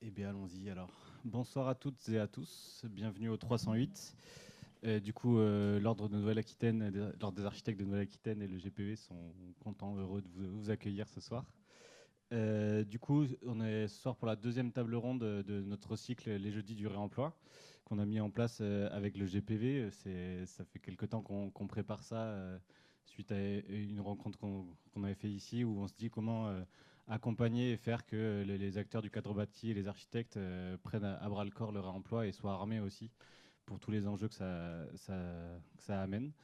Eh bien, allons-y alors. Bonsoir à toutes et à tous. Bienvenue au 308. L'Ordre de Nouvelle-Aquitaine, l'Ordre des architectes de Nouvelle-Aquitaine et le GPV sont contents, heureux de vous accueillir ce soir. On est ce soir pour la deuxième table ronde de notre cycle Les Jeudis du Réemploi, qu'on a mis en place avec le GPV. Ça fait quelque temps qu'on prépare ça suite à une rencontre qu'on avait fait ici, où on se dit comment accompagner et faire que les acteurs du cadre bâti et les architectes prennent à bras le corps le réemploi et soient armés aussi pour tous les enjeux que ça amène.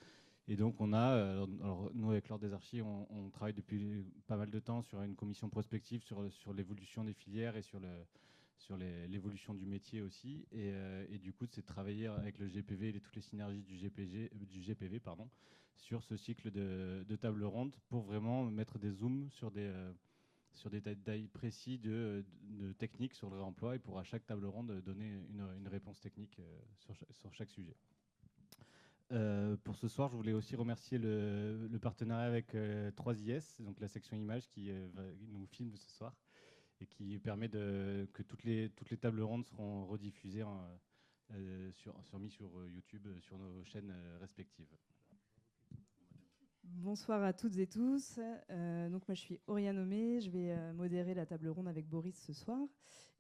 Et donc, alors, nous, avec l'Ordre des Archis, on travaille depuis pas mal de temps sur une commission prospective sur l'évolution des filières et sur l'évolution du métier aussi. Et du coup, c'est de travailler avec le GPV et toutes les synergies du GPV sur ce cycle de table ronde pour vraiment mettre des zooms sur des détails précis de techniques sur le réemploi et pour à chaque table ronde donner une réponse technique sur chaque sujet. Pour ce soir, je voulais aussi remercier le partenariat avec 3IS, donc la section images qui nous filme ce soir et qui permet que toutes les tables rondes seront rediffusées mises sur YouTube, sur nos chaînes respectives. Bonsoir à toutes et tous. Donc moi je suis Oriane Omé, je vais modérer la table ronde avec Boris ce soir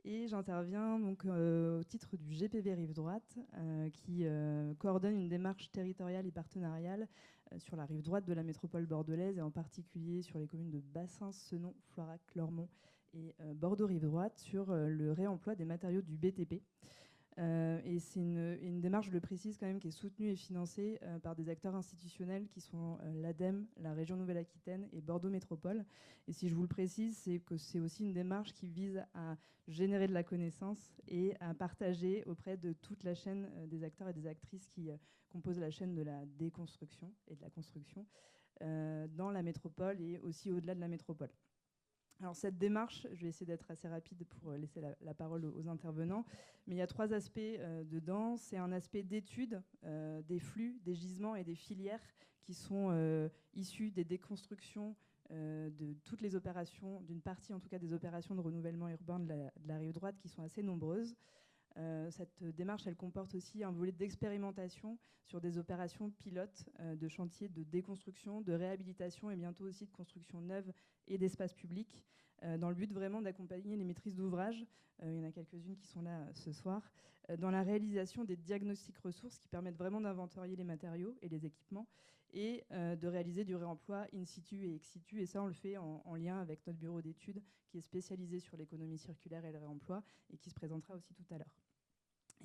et j'interviens donc au titre du GPV Rive Droite qui coordonne une démarche territoriale et partenariale sur la rive droite de la métropole bordelaise et en particulier sur les communes de Bassins, Senon, Floirac, Lormont et Bordeaux Rive Droite sur le réemploi des matériaux du BTP. Et c'est une démarche, je le précise quand même, qui est soutenue et financée par des acteurs institutionnels qui sont l'ADEME, la région Nouvelle-Aquitaine et Bordeaux Métropole. Et si je vous le précise, c'est que c'est aussi une démarche qui vise à générer de la connaissance et à partager auprès de toute la chaîne des acteurs et des actrices qui composent la chaîne de la déconstruction et de la construction dans la métropole et aussi au-delà de la métropole. Alors cette démarche, je vais essayer d'être assez rapide pour laisser la parole aux intervenants, mais il y a trois aspects dedans. C'est un aspect d'étude des flux, des gisements et des filières qui sont issus des déconstructions de toutes les opérations, d'une partie en tout cas des opérations de renouvellement urbain de la rive droite qui sont assez nombreuses. Cette démarche, elle comporte aussi un volet d'expérimentation sur des opérations pilotes de chantiers de déconstruction, de réhabilitation et bientôt aussi de construction neuve et d'espaces publics, dans le but vraiment d'accompagner les maîtrises d'ouvrage, il y en a quelques-unes qui sont là ce soir, dans la réalisation des diagnostics ressources qui permettent vraiment d'inventorier les matériaux et les équipements et de réaliser du réemploi in situ et ex situ. Et ça, on le fait en lien avec notre bureau d'études qui est spécialisé sur l'économie circulaire et le réemploi et qui se présentera aussi tout à l'heure.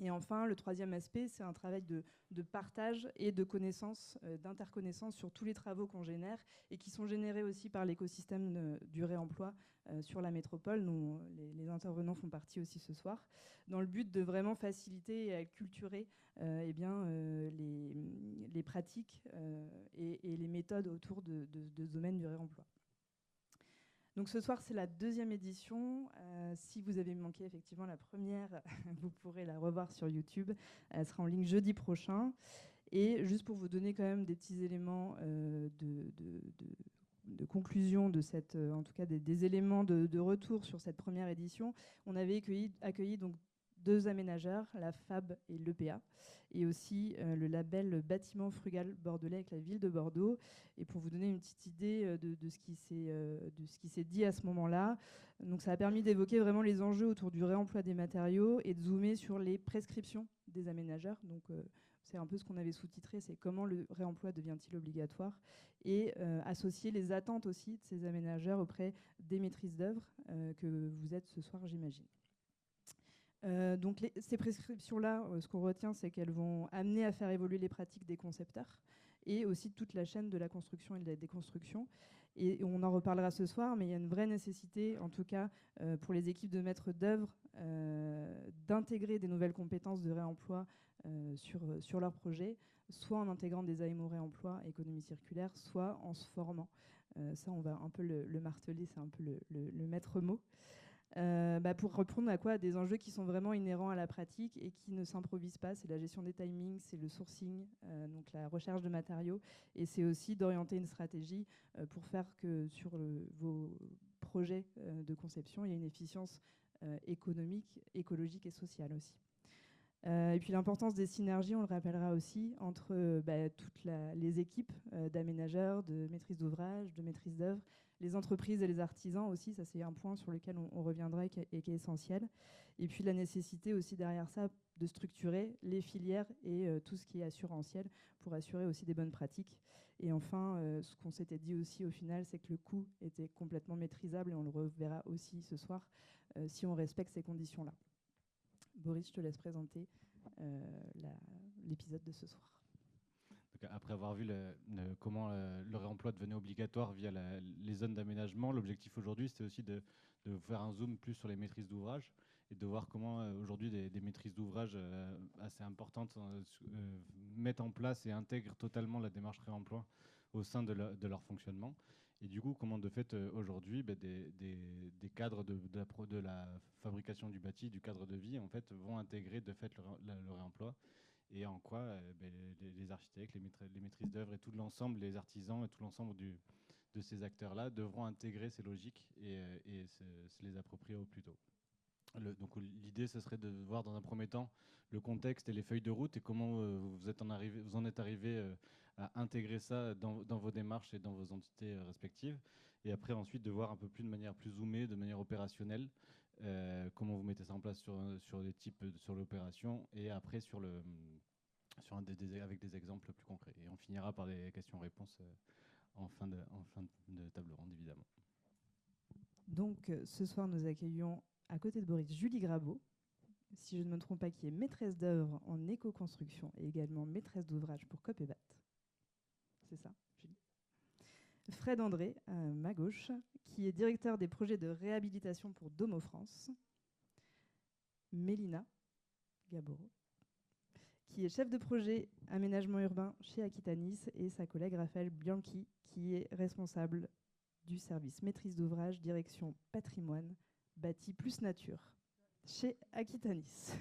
Et enfin, le troisième aspect, c'est un travail de partage et de connaissances, d'interconnaissance sur tous les travaux qu'on génère et qui sont générés aussi par l'écosystème du réemploi sur la métropole, dont les intervenants font partie aussi ce soir, dans le but de vraiment faciliter et acculturer les pratiques et les méthodes autour de ce domaine du réemploi. Donc ce soir, c'est la deuxième édition. Si vous avez manqué effectivement la première, vous pourrez la revoir sur YouTube. Elle sera en ligne jeudi prochain. Et juste pour vous donner quand même des petits éléments de conclusion de cette, en tout cas des éléments de retour sur cette première édition, on avait accueilli donc deux aménageurs, la FAB et l'EPA, et aussi le label Bâtiment Frugal Bordelais avec la ville de Bordeaux. Et pour vous donner une petite idée de ce qui s'est dit à ce moment-là, donc ça a permis d'évoquer vraiment les enjeux autour du réemploi des matériaux et de zoomer sur les prescriptions des aménageurs. Donc c'est un peu ce qu'on avait sous-titré, c'est comment le réemploi devient-il obligatoire, et associer les attentes aussi de ces aménageurs auprès des maîtrises d'œuvre que vous êtes ce soir, j'imagine. Donc ces prescriptions-là, ce qu'on retient, c'est qu'elles vont amener à faire évoluer les pratiques des concepteurs et aussi toute la chaîne de la construction et de la déconstruction. Et on en reparlera ce soir, mais il y a une vraie nécessité, en tout cas pour les équipes de maîtres d'œuvre, d'intégrer des nouvelles compétences de réemploi sur leur projet, soit en intégrant des AMO réemploi, économie circulaire, soit en se formant. Ça, on va un peu le marteler, c'est un peu le maître mot. Pour répondre à des enjeux qui sont vraiment inhérents à la pratique et qui ne s'improvisent pas. C'est la gestion des timings, c'est le sourcing, donc la recherche de matériaux, et c'est aussi d'orienter une stratégie pour faire que sur vos projets de conception, il y ait une efficience économique, écologique et sociale aussi. Et puis l'importance des synergies, on le rappellera aussi, entre toutes les équipes d'aménageurs, de maîtrise d'ouvrage, de maîtrise d'œuvre, les entreprises et les artisans aussi, ça c'est un point sur lequel on reviendra et qui est essentiel. Et puis la nécessité aussi derrière ça de structurer les filières et tout ce qui est assurantiel pour assurer aussi des bonnes pratiques. Et enfin, ce qu'on s'était dit aussi au final, c'est que le coût était complètement maîtrisable et on le reverra aussi ce soir si on respecte ces conditions-là. Boris, je te laisse présenter l'épisode de ce soir. Donc, après avoir vu comment le réemploi devenait obligatoire via les zones d'aménagement, l'objectif aujourd'hui, c'était aussi de faire un zoom plus sur les maîtrises d'ouvrage et de voir comment aujourd'hui des maîtrises d'ouvrage assez importantes mettent en place et intègrent totalement la démarche réemploi au sein de leur fonctionnement. Et du coup, comment de fait aujourd'hui des cadres de la fabrication du bâti, du cadre de vie, en fait, vont intégrer de fait le réemploi, et en quoi les architectes, les maîtrises d'œuvre et tout l'ensemble, les artisans et tout l'ensemble de ces acteurs-là devront intégrer ces logiques et se les approprier au plus tôt. Donc l'idée, ce serait de voir dans un premier temps le contexte et les feuilles de route et comment vous en êtes arrivé à intégrer ça dans vos démarches et dans vos entités respectives. Et après, ensuite, de voir un peu plus de manière plus zoomée, de manière opérationnelle, comment vous mettez ça en place sur les types, sur l'opération, et après avec des exemples plus concrets. Et on finira par les questions-réponses en fin de table ronde, évidemment. Donc, ce soir, nous accueillons à côté de Boris Julie Grabeau, si je ne me trompe pas, qui est maîtresse d'œuvre en éco-construction et également maîtresse d'ouvrage pour Copébat. C'est ça, Julie. Fred André, à ma gauche, qui est directeur des projets de réhabilitation pour Domo France. Mélina Gaboro, qui est chef de projet aménagement urbain chez Aquitanis, et sa collègue Raphaël Bianchi, qui est responsable du service maîtrise d'ouvrage, direction patrimoine, bâti plus nature, chez Aquitanis.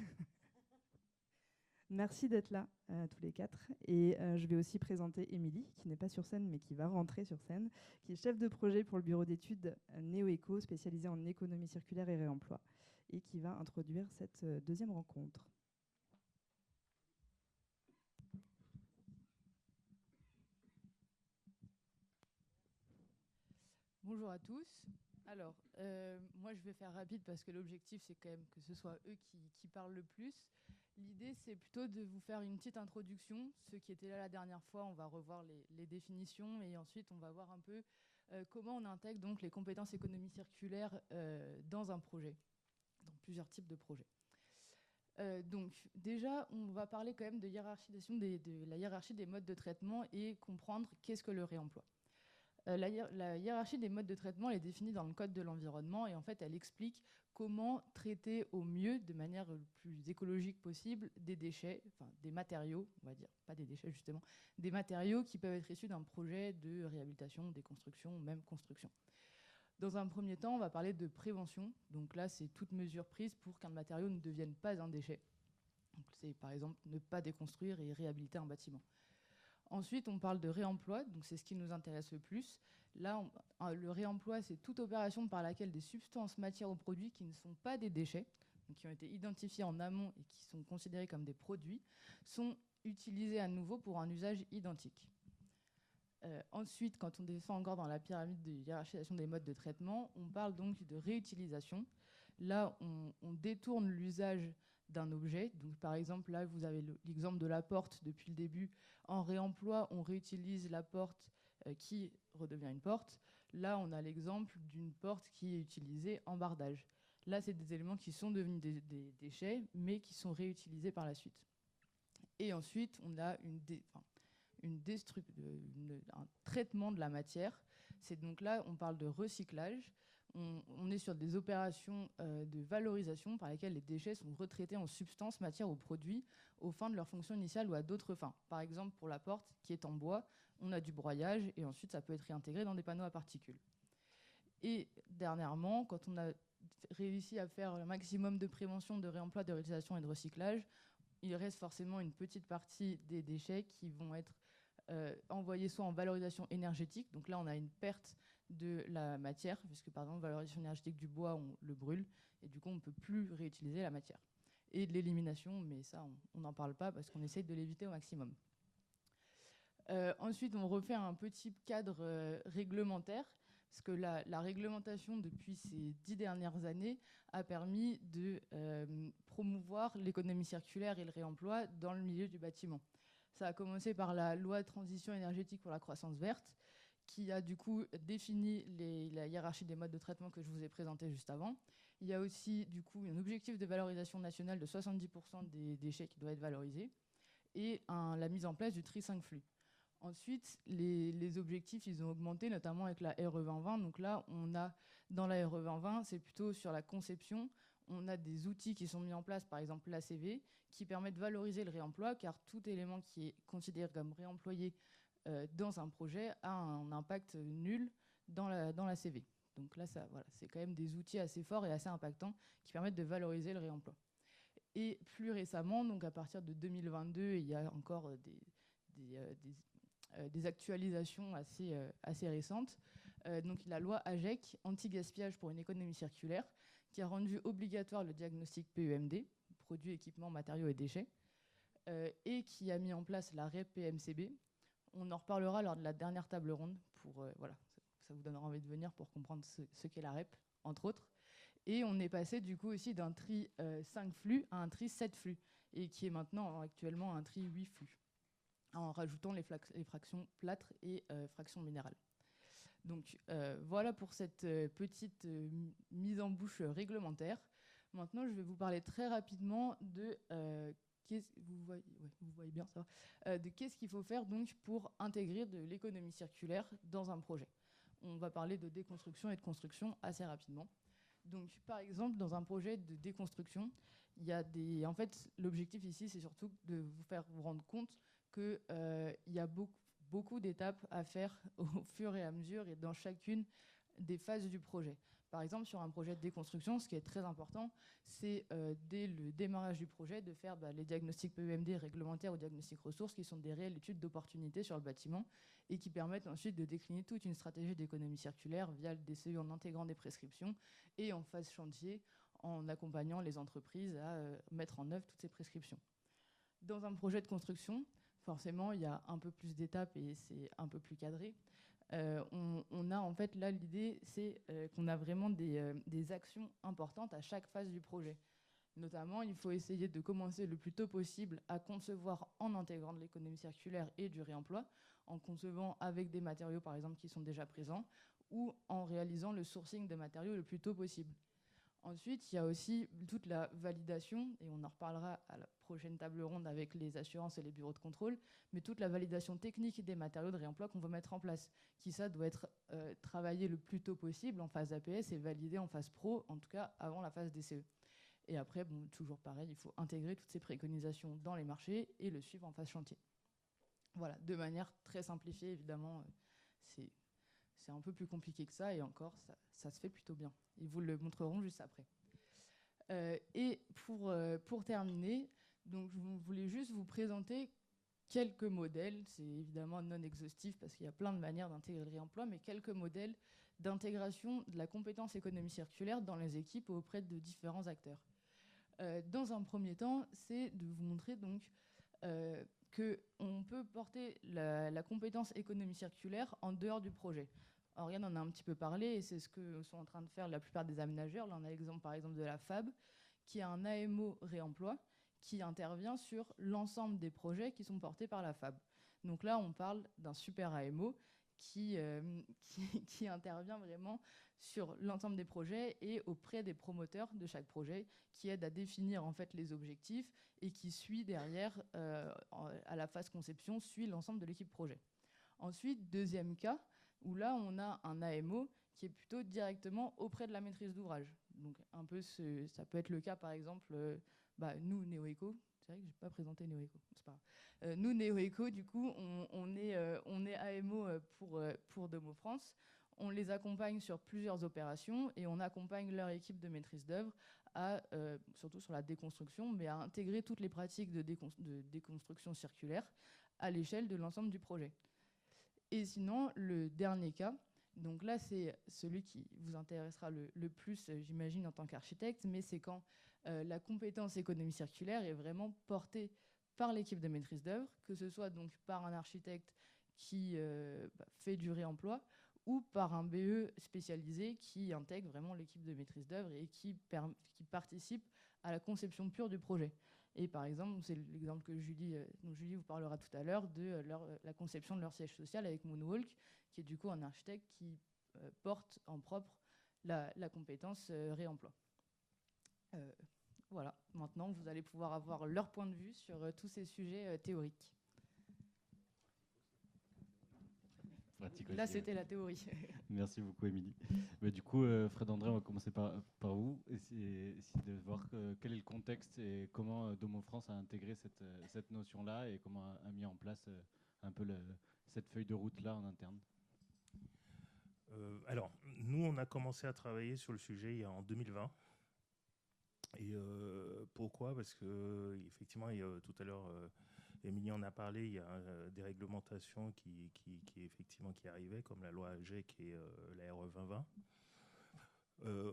Merci d'être là, tous les quatre. Et je vais aussi présenter Émilie, qui n'est pas sur scène, mais qui va rentrer sur scène, qui est chef de projet pour le bureau d'études NeoEco, spécialisé en économie circulaire et réemploi, et qui va introduire cette deuxième rencontre. Bonjour à tous. Alors, moi je vais faire rapide parce que l'objectif c'est quand même que ce soit eux qui parlent le plus. L'idée c'est plutôt de vous faire une petite introduction. Ceux qui étaient là la dernière fois, on va revoir les définitions et ensuite on va voir un peu comment on intègre donc les compétences économie circulaire dans un projet, dans plusieurs types de projets. Donc déjà, on va parler quand même de hiérarchisation de la hiérarchie des modes de traitement et comprendre qu'est-ce que le réemploi. La hiérarchie des modes de traitement elle est définie dans le Code de l'environnement et en fait, elle explique comment traiter au mieux, de manière le plus écologique possible, des déchets, enfin des matériaux, on va dire, pas des déchets justement, des matériaux qui peuvent être issus d'un projet de réhabilitation, déconstruction ou même construction. Dans un premier temps, on va parler de prévention. Donc là, c'est toute mesure prise pour qu'un matériau ne devienne pas un déchet. Donc c'est par exemple ne pas déconstruire et réhabiliter un bâtiment. Ensuite, on parle de réemploi, donc c'est ce qui nous intéresse le plus. Là, le réemploi, c'est toute opération par laquelle des substances, matières ou produits qui ne sont pas des déchets, donc qui ont été identifiés en amont et qui sont considérés comme des produits, sont utilisés à nouveau pour un usage identique. Ensuite, quand on descend encore dans la pyramide de hiérarchisation des modes de traitement, on parle donc de réutilisation. Là, on détourne l'usage d'un objet. Donc, par exemple, là, vous avez l'exemple de la porte depuis le début. En réemploi, on réutilise la porte qui redevient une porte. Là, on a l'exemple d'une porte qui est utilisée en bardage. Là, c'est des éléments qui sont devenus des déchets, mais qui sont réutilisés par la suite. Et ensuite, on a un traitement de la matière. C'est donc là, on parle de recyclage. On est sur des opérations de valorisation par lesquelles les déchets sont retraités en substances, matières ou produits aux fins de leur fonction initiale ou à d'autres fins. Par exemple, pour la porte qui est en bois, on a du broyage et ensuite ça peut être réintégré dans des panneaux à particules. Et dernièrement, quand on a réussi à faire le maximum de prévention, de réemploi, de réutilisation et de recyclage, il reste forcément une petite partie des déchets qui vont être envoyés soit en valorisation énergétique, donc là on a une perte de la matière, puisque par exemple, valorisation énergétique du bois, on le brûle, et du coup, on ne peut plus réutiliser la matière. Et de l'élimination, mais ça, on n'en parle pas parce qu'on essaye de l'éviter au maximum. Ensuite, on refait un petit cadre réglementaire, parce que la réglementation, depuis ces 10 dernières années, a permis de promouvoir l'économie circulaire et le réemploi dans le milieu du bâtiment. Ça a commencé par la loi de transition énergétique pour la croissance verte, qui a du coup défini la hiérarchie des modes de traitement que je vous ai présenté juste avant. Il y a aussi du coup un objectif de valorisation nationale de 70% des déchets qui doit être valorisé, et la mise en place du tri 5 flux. Ensuite, les objectifs, ils ont augmenté, notamment avec la RE 2020. Donc là, on a, dans la RE 2020, c'est plutôt sur la conception. On a des outils qui sont mis en place, par exemple l'ACV, qui permet de valoriser le réemploi, car tout élément qui est considéré comme réemployé dans un projet a un impact nul dans l'ACV. Donc là, voilà, c'est quand même des outils assez forts et assez impactants qui permettent de valoriser le réemploi. Et plus récemment, donc à partir de 2022, il y a encore des actualisations assez récentes. Donc la loi AGEC, anti-gaspillage pour une économie circulaire, qui a rendu obligatoire le diagnostic PEMD, produits, équipements, matériaux et déchets, et qui a mis en place la REP PMCB. On en reparlera lors de la dernière table ronde, voilà, ça vous donnera envie de venir pour comprendre ce qu'est la REP, entre autres. Et on est passé du coup aussi d'un tri 5 flux à un tri 7 flux, et qui est maintenant actuellement un tri 8 flux, en rajoutant les fractions plâtre et fractions minérales. Donc voilà pour cette petite mise en bouche réglementaire. Maintenant, je vais vous parler très rapidement de vous voyez bien ça, de qu'est-ce qu'il faut faire donc pour intégrer de l'économie circulaire dans un projet. On va parler de déconstruction et de construction assez rapidement. Donc, par exemple, dans un projet de déconstruction, il y a en fait, l'objectif ici, c'est surtout de vous faire vous rendre compte qu'il y a beaucoup d'étapes à faire au fur et à mesure et dans chacune des phases du projet. Par exemple, sur un projet de déconstruction, ce qui est très important, c'est dès le démarrage du projet de faire les diagnostics PEMD réglementaires ou diagnostics ressources, qui sont des réelles études d'opportunité sur le bâtiment et qui permettent ensuite de décliner toute une stratégie d'économie circulaire via le DCE en intégrant des prescriptions et en phase chantier en accompagnant les entreprises à mettre en œuvre toutes ces prescriptions. Dans un projet de construction, forcément, il y a un peu plus d'étapes et c'est un peu plus cadré. On a en fait là l'idée, c'est qu'on a vraiment des actions importantes à chaque phase du projet. Notamment, il faut essayer de commencer le plus tôt possible à concevoir en intégrant de l'économie circulaire et du réemploi, en concevant avec des matériaux par exemple qui sont déjà présents ou en réalisant le sourcing de matériaux le plus tôt possible. Ensuite, il y a aussi toute la validation, et on en reparlera à la prochaine table ronde avec les assurances et les bureaux de contrôle, mais toute la validation technique des matériaux de réemploi qu'on veut mettre en place, qui ça doit être travaillé le plus tôt possible en phase APS et validé en phase pro, en tout cas avant la phase DCE. Et après, bon, toujours pareil, il faut intégrer toutes ces préconisations dans les marchés et le suivre en phase chantier. Voilà, de manière très simplifiée, évidemment, c'est un peu plus compliqué que ça, et encore, ça se fait plutôt bien. Ils vous le montreront juste après. Et pour terminer, donc, je voulais juste vous présenter quelques modèles. C'est évidemment non exhaustif parce qu'il y a plein de manières d'intégrer le réemploi, mais quelques modèles d'intégration de la compétence économie circulaire dans les équipes auprès de différents acteurs. Dans un premier temps, c'est de vous montrer donc qu'on peut porter la compétence économie circulaire en dehors du projet. Oriane en a un petit peu parlé et c'est ce que sont en train de faire la plupart des aménageurs. Là, on a l'exemple par exemple de la FAB, qui a un AMO réemploi qui intervient sur l'ensemble des projets qui sont portés par la FAB. Donc là, on parle d'un super AMO qui intervient vraiment sur l'ensemble des projets et auprès des promoteurs de chaque projet, qui aide à définir en fait les objectifs et qui suit derrière, à la phase conception, suit l'ensemble de l'équipe projet. Ensuite, deuxième cas, où là, on a un AMO qui est plutôt directement auprès de la maîtrise d'ouvrage. Donc, un peu ça peut être le cas, par exemple, nous, NeoEco, c'est vrai que je n'ai pas présenté NeoEco, c'est pas grave. Nous, NeoEco, du coup, on est AMO pour Domo France. On les accompagne sur plusieurs opérations et on accompagne leur équipe de maîtrise d'œuvre surtout sur la déconstruction, mais à intégrer toutes les pratiques de déconstruction circulaire à l'échelle de l'ensemble du projet. Et sinon, le dernier cas, Donc là, c'est celui qui vous intéressera le plus, j'imagine, en tant qu'architecte, mais c'est quand la compétence économie circulaire est vraiment portée par l'équipe de maîtrise d'œuvre, que ce soit donc par un architecte qui fait du réemploi ou par un BE spécialisé qui intègre vraiment l'équipe de maîtrise d'œuvre et qui participe à la conception pure du projet. Et par exemple, c'est l'exemple que dont Julie vous parlera tout à l'heure de la conception de leur siège social avec Moonwalk, qui est du coup un architecte qui porte en propre la compétence réemploi. Voilà, maintenant vous allez pouvoir avoir leur point de vue sur tous ces sujets théoriques. Là, c'était la théorie. Merci beaucoup, Émilie. Du coup, Fred André, on va commencer par vous. Essayer de voir quel est le contexte et comment Domo France a intégré cette notion-là et comment a mis en place un peu cette feuille de route-là en interne. Alors, nous, on a commencé à travailler sur le sujet en 2020. Et pourquoi ? Parce que, effectivement, tout à l'heure, Émilie en a parlé, il y a des réglementations qui arrivaient, comme la loi AGEC et la RE 2020.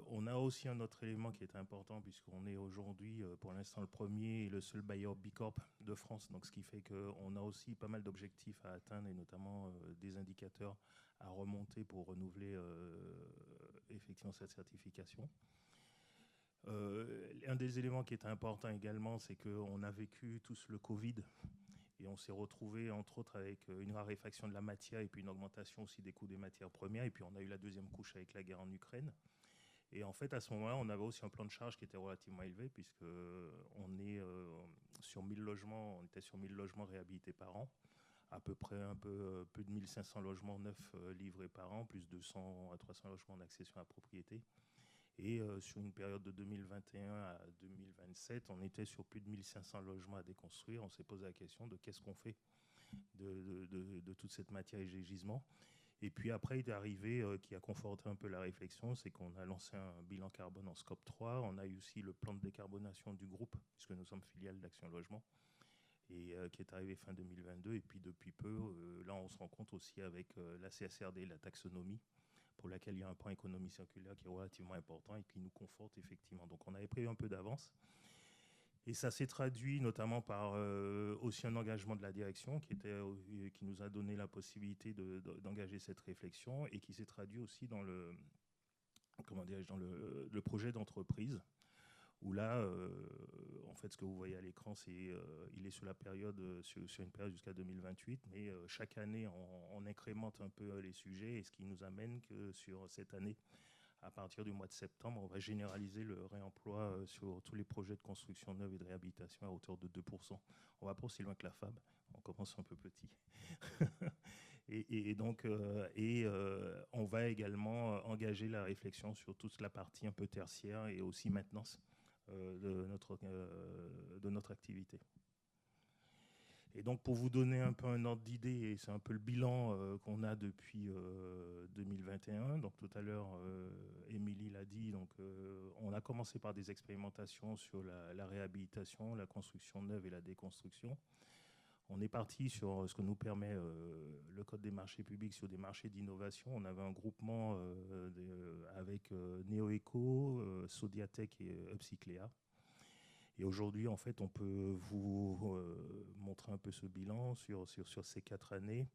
On a aussi un autre élément qui est important, puisqu'on est aujourd'hui, pour l'instant, le premier et le seul bailleur Bicorp de France. Donc, ce qui fait qu'on a aussi pas mal d'objectifs à atteindre, et notamment des indicateurs à remonter pour renouveler effectivement cette certification. Un des éléments qui est important également, c'est qu'on a vécu tous le Covid et on s'est retrouvé entre autres avec une raréfaction de la matière et puis une augmentation aussi des coûts des matières premières, et puis on a eu la deuxième couche avec la guerre en Ukraine. Et en fait, à ce moment-là, on avait aussi un plan de charge qui était relativement élevé, puisqu'on est sur 1000 logements, on était sur 1000 logements réhabilités par an, à peu près plus de 1500 logements neufs livrés par an, plus de 200 à 300 logements d'accession à la propriété. Et sur une période de 2021 à 2027, on était sur plus de 1500 logements à déconstruire. On s'est posé la question de qu'est-ce qu'on fait de toute cette matière et des gisements. Et puis après, il est arrivé, qui a conforté un peu la réflexion, c'est qu'on a lancé un bilan carbone en scope 3. On a eu aussi le plan de décarbonation du groupe, puisque nous sommes filiales d'Action Logement, et qui est arrivé fin 2022. Et puis depuis peu, là, on se rend compte aussi avec la CSRD, la taxonomie, pour laquelle il y a un point économie circulaire qui est relativement important et qui nous conforte effectivement. Donc on avait pris un peu d'avance. Et ça s'est traduit notamment par aussi un engagement de la direction qui nous a donné la possibilité d'engager cette réflexion, et qui s'est traduit aussi dans le projet d'entreprise, où là, en fait, ce que vous voyez à l'écran, il est sur une période jusqu'à 2028, mais chaque année, on incrémente un peu les sujets, et ce qui nous amène que sur cette année, à partir du mois de septembre, on va généraliser le réemploi sur tous les projets de construction neuve et de réhabilitation à hauteur de 2%. On va pas aussi loin que la FAB, on commence un peu petit. Donc, on va également engager la réflexion sur toute la partie un peu tertiaire et aussi maintenance de notre activité. Et donc, pour vous donner un peu un ordre d'idée, et c'est un peu le bilan qu'on a depuis 2021. Donc, tout à l'heure, Émilie l'a dit, donc, on a commencé par des expérimentations sur la réhabilitation, la construction neuve et la déconstruction. On est parti sur ce que nous permet le Code des marchés publics, sur des marchés d'innovation. On avait un groupement avec NeoEco, Sodiatech et Upcycléa. Et aujourd'hui, en fait, on peut vous montrer un peu ce bilan sur ces 4 années,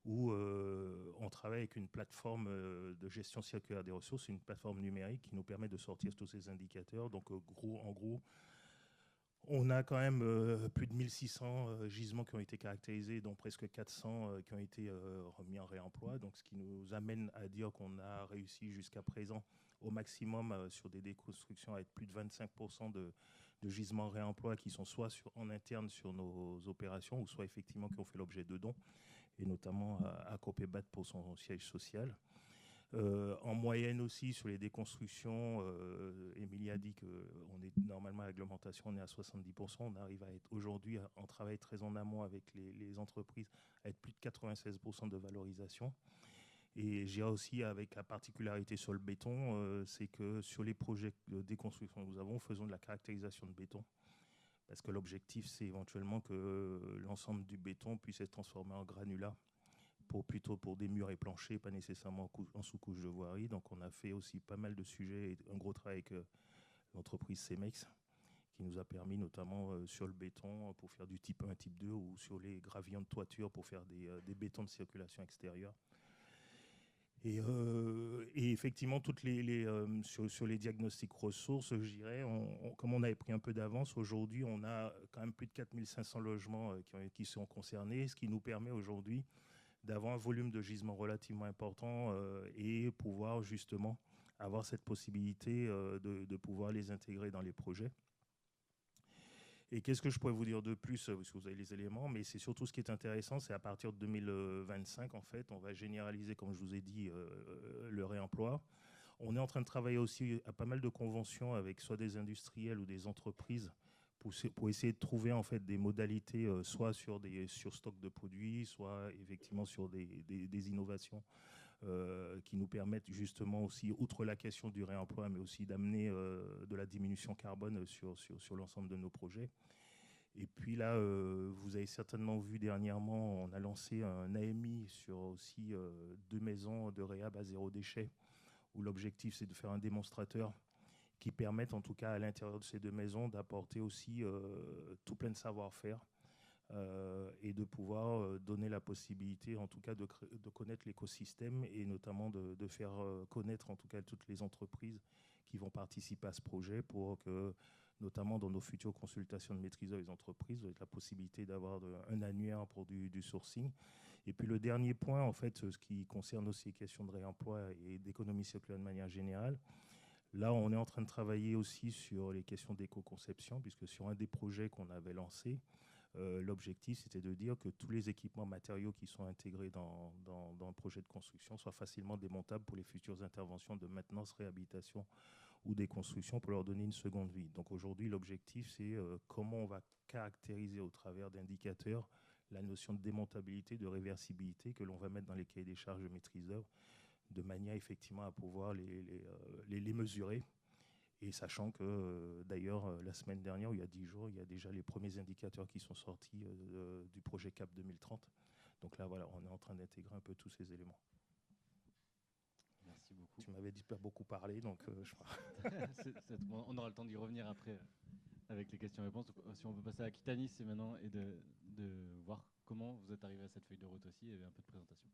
où on travaille avec une plateforme de gestion circulaire des ressources, une plateforme numérique qui nous permet de sortir tous ces indicateurs. Donc, en gros, on a quand même plus de 1600 gisements qui ont été caractérisés, dont presque 400 qui ont été remis en réemploi. Donc, ce qui nous amène à dire qu'on a réussi jusqu'à présent au maximum sur des déconstructions avec plus de 25% de gisements réemploi qui sont soit en interne sur nos opérations, ou soit effectivement qui ont fait l'objet de dons, et notamment à Copébat pour son siège social. En moyenne aussi sur les déconstructions, Émilie a dit qu'on est normalement à réglementation, on est à 70%. On arrive à être aujourd'hui en travail très en amont avec les entreprises, à être plus de 96% de valorisation. Et j'irai aussi avec la particularité sur le béton, c'est que sur les projets de déconstruction que nous avons, faisons de la caractérisation de béton. Parce que l'objectif, c'est éventuellement que l'ensemble du béton puisse être transformé en granulat plutôt pour des murs et planchers, pas nécessairement en sous-couche de voirie. Donc on a fait aussi pas mal de sujets et un gros travail avec l'entreprise Cemex, qui nous a permis notamment sur le béton pour faire du type 1, type 2 ou sur les gravillons de toiture pour faire des bétons de circulation extérieure. Et effectivement, sur les diagnostics ressources, je dirais, comme on avait pris un peu d'avance, aujourd'hui, on a quand même plus de 4500 logements qui sont concernés, ce qui nous permet aujourd'hui d'avoir un volume de gisement relativement important et pouvoir justement avoir cette possibilité de pouvoir les intégrer dans les projets. Et qu'est-ce que je pourrais vous dire de plus, parce que vous avez les éléments, mais c'est surtout ce qui est intéressant, c'est à partir de 2025, en fait, on va généraliser, comme je vous ai dit, le réemploi. On est en train de travailler aussi à pas mal de conventions avec soit des industriels ou des entreprises pour essayer de trouver en fait des modalités, soit sur stock de produits, soit effectivement sur des innovations qui nous permettent justement aussi, outre la question du réemploi, mais aussi d'amener de la diminution carbone sur l'ensemble de nos projets. Et puis là, vous avez certainement vu dernièrement, on a lancé un AMI sur aussi 2 maisons de réhab à zéro déchet, où l'objectif c'est de faire un démonstrateur qui permette en tout cas à l'intérieur de ces 2 maisons d'apporter aussi tout plein de savoir-faire et de pouvoir donner la possibilité en tout cas de connaître l'écosystème et notamment de faire connaître en tout cas toutes les entreprises qui vont participer à ce projet pour que notamment dans nos futures consultations de maîtriseurs des entreprises, vous avez la possibilité d'avoir un annuaire pour du sourcing. Et puis le dernier point, en fait, ce qui concerne aussi les questions de réemploi et d'économie circulaire de manière générale, là, on est en train de travailler aussi sur les questions d'éco-conception, puisque sur un des projets qu'on avait lancé, l'objectif, c'était de dire que tous les équipements matériaux qui sont intégrés dans un projet de construction soient facilement démontables pour les futures interventions de maintenance, réhabilitation ou des constructions pour leur donner une seconde vie. Donc aujourd'hui, l'objectif, c'est comment on va caractériser au travers d'indicateurs la notion de démontabilité, de réversibilité que l'on va mettre dans les cahiers des charges de maîtrise d'œuvre, de manière effectivement à pouvoir les mesurer. Et sachant que d'ailleurs, la semaine dernière, ou il y a 10 jours, il y a déjà les premiers indicateurs qui sont sortis du projet CAP 2030. Donc là, voilà, on est en train d'intégrer un peu tous ces éléments. Merci beaucoup. Tu m'avais dit pas beaucoup parler, donc je crois. On aura le temps d'y revenir après avec les questions-réponses. Si on peut passer à Aquitanis et maintenant et de voir comment vous êtes arrivé à cette feuille de route aussi et un peu de présentation.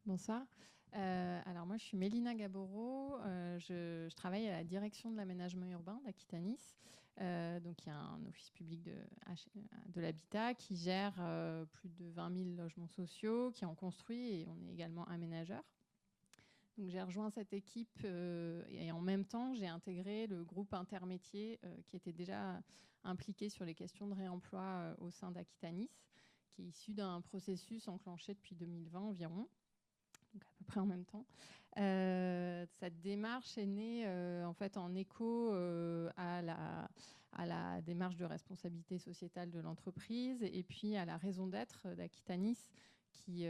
Bonsoir. Alors moi, je suis Mélina Gaboro. Je travaille à la direction de l'aménagement urbain d'Aquitanis. Donc il y a un office public de l'habitat qui gère plus de 20 000 logements sociaux, qui en construit, et on est également aménageur. Donc j'ai rejoint cette équipe et en même temps, j'ai intégré le groupe intermétier qui était déjà impliqué sur les questions de réemploi au sein d'Aquitanis, qui est issu d'un processus enclenché depuis 2020 environ. Donc à peu près en même temps. Cette démarche est née en fait en écho à la démarche de responsabilité sociétale de l'entreprise et puis à la raison d'être d'Aquitanis qui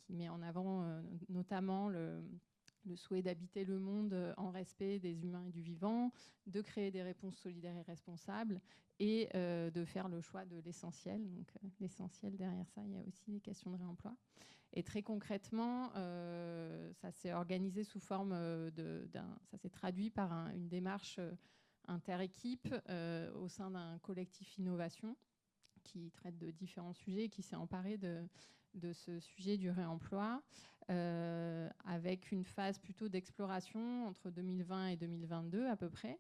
met en avant notamment le souhait d'habiter le monde en respect des humains et du vivant, de créer des réponses solidaires et responsables et de faire le choix de l'essentiel. Donc l'essentiel derrière ça, il y a aussi les questions de réemploi. Et très concrètement, ça s'est organisé sous forme ça s'est traduit par une démarche inter-équipe au sein d'un collectif innovation qui traite de différents sujets, qui s'est emparé de ce sujet du réemploi, avec une phase plutôt d'exploration entre 2020 et 2022 à peu près.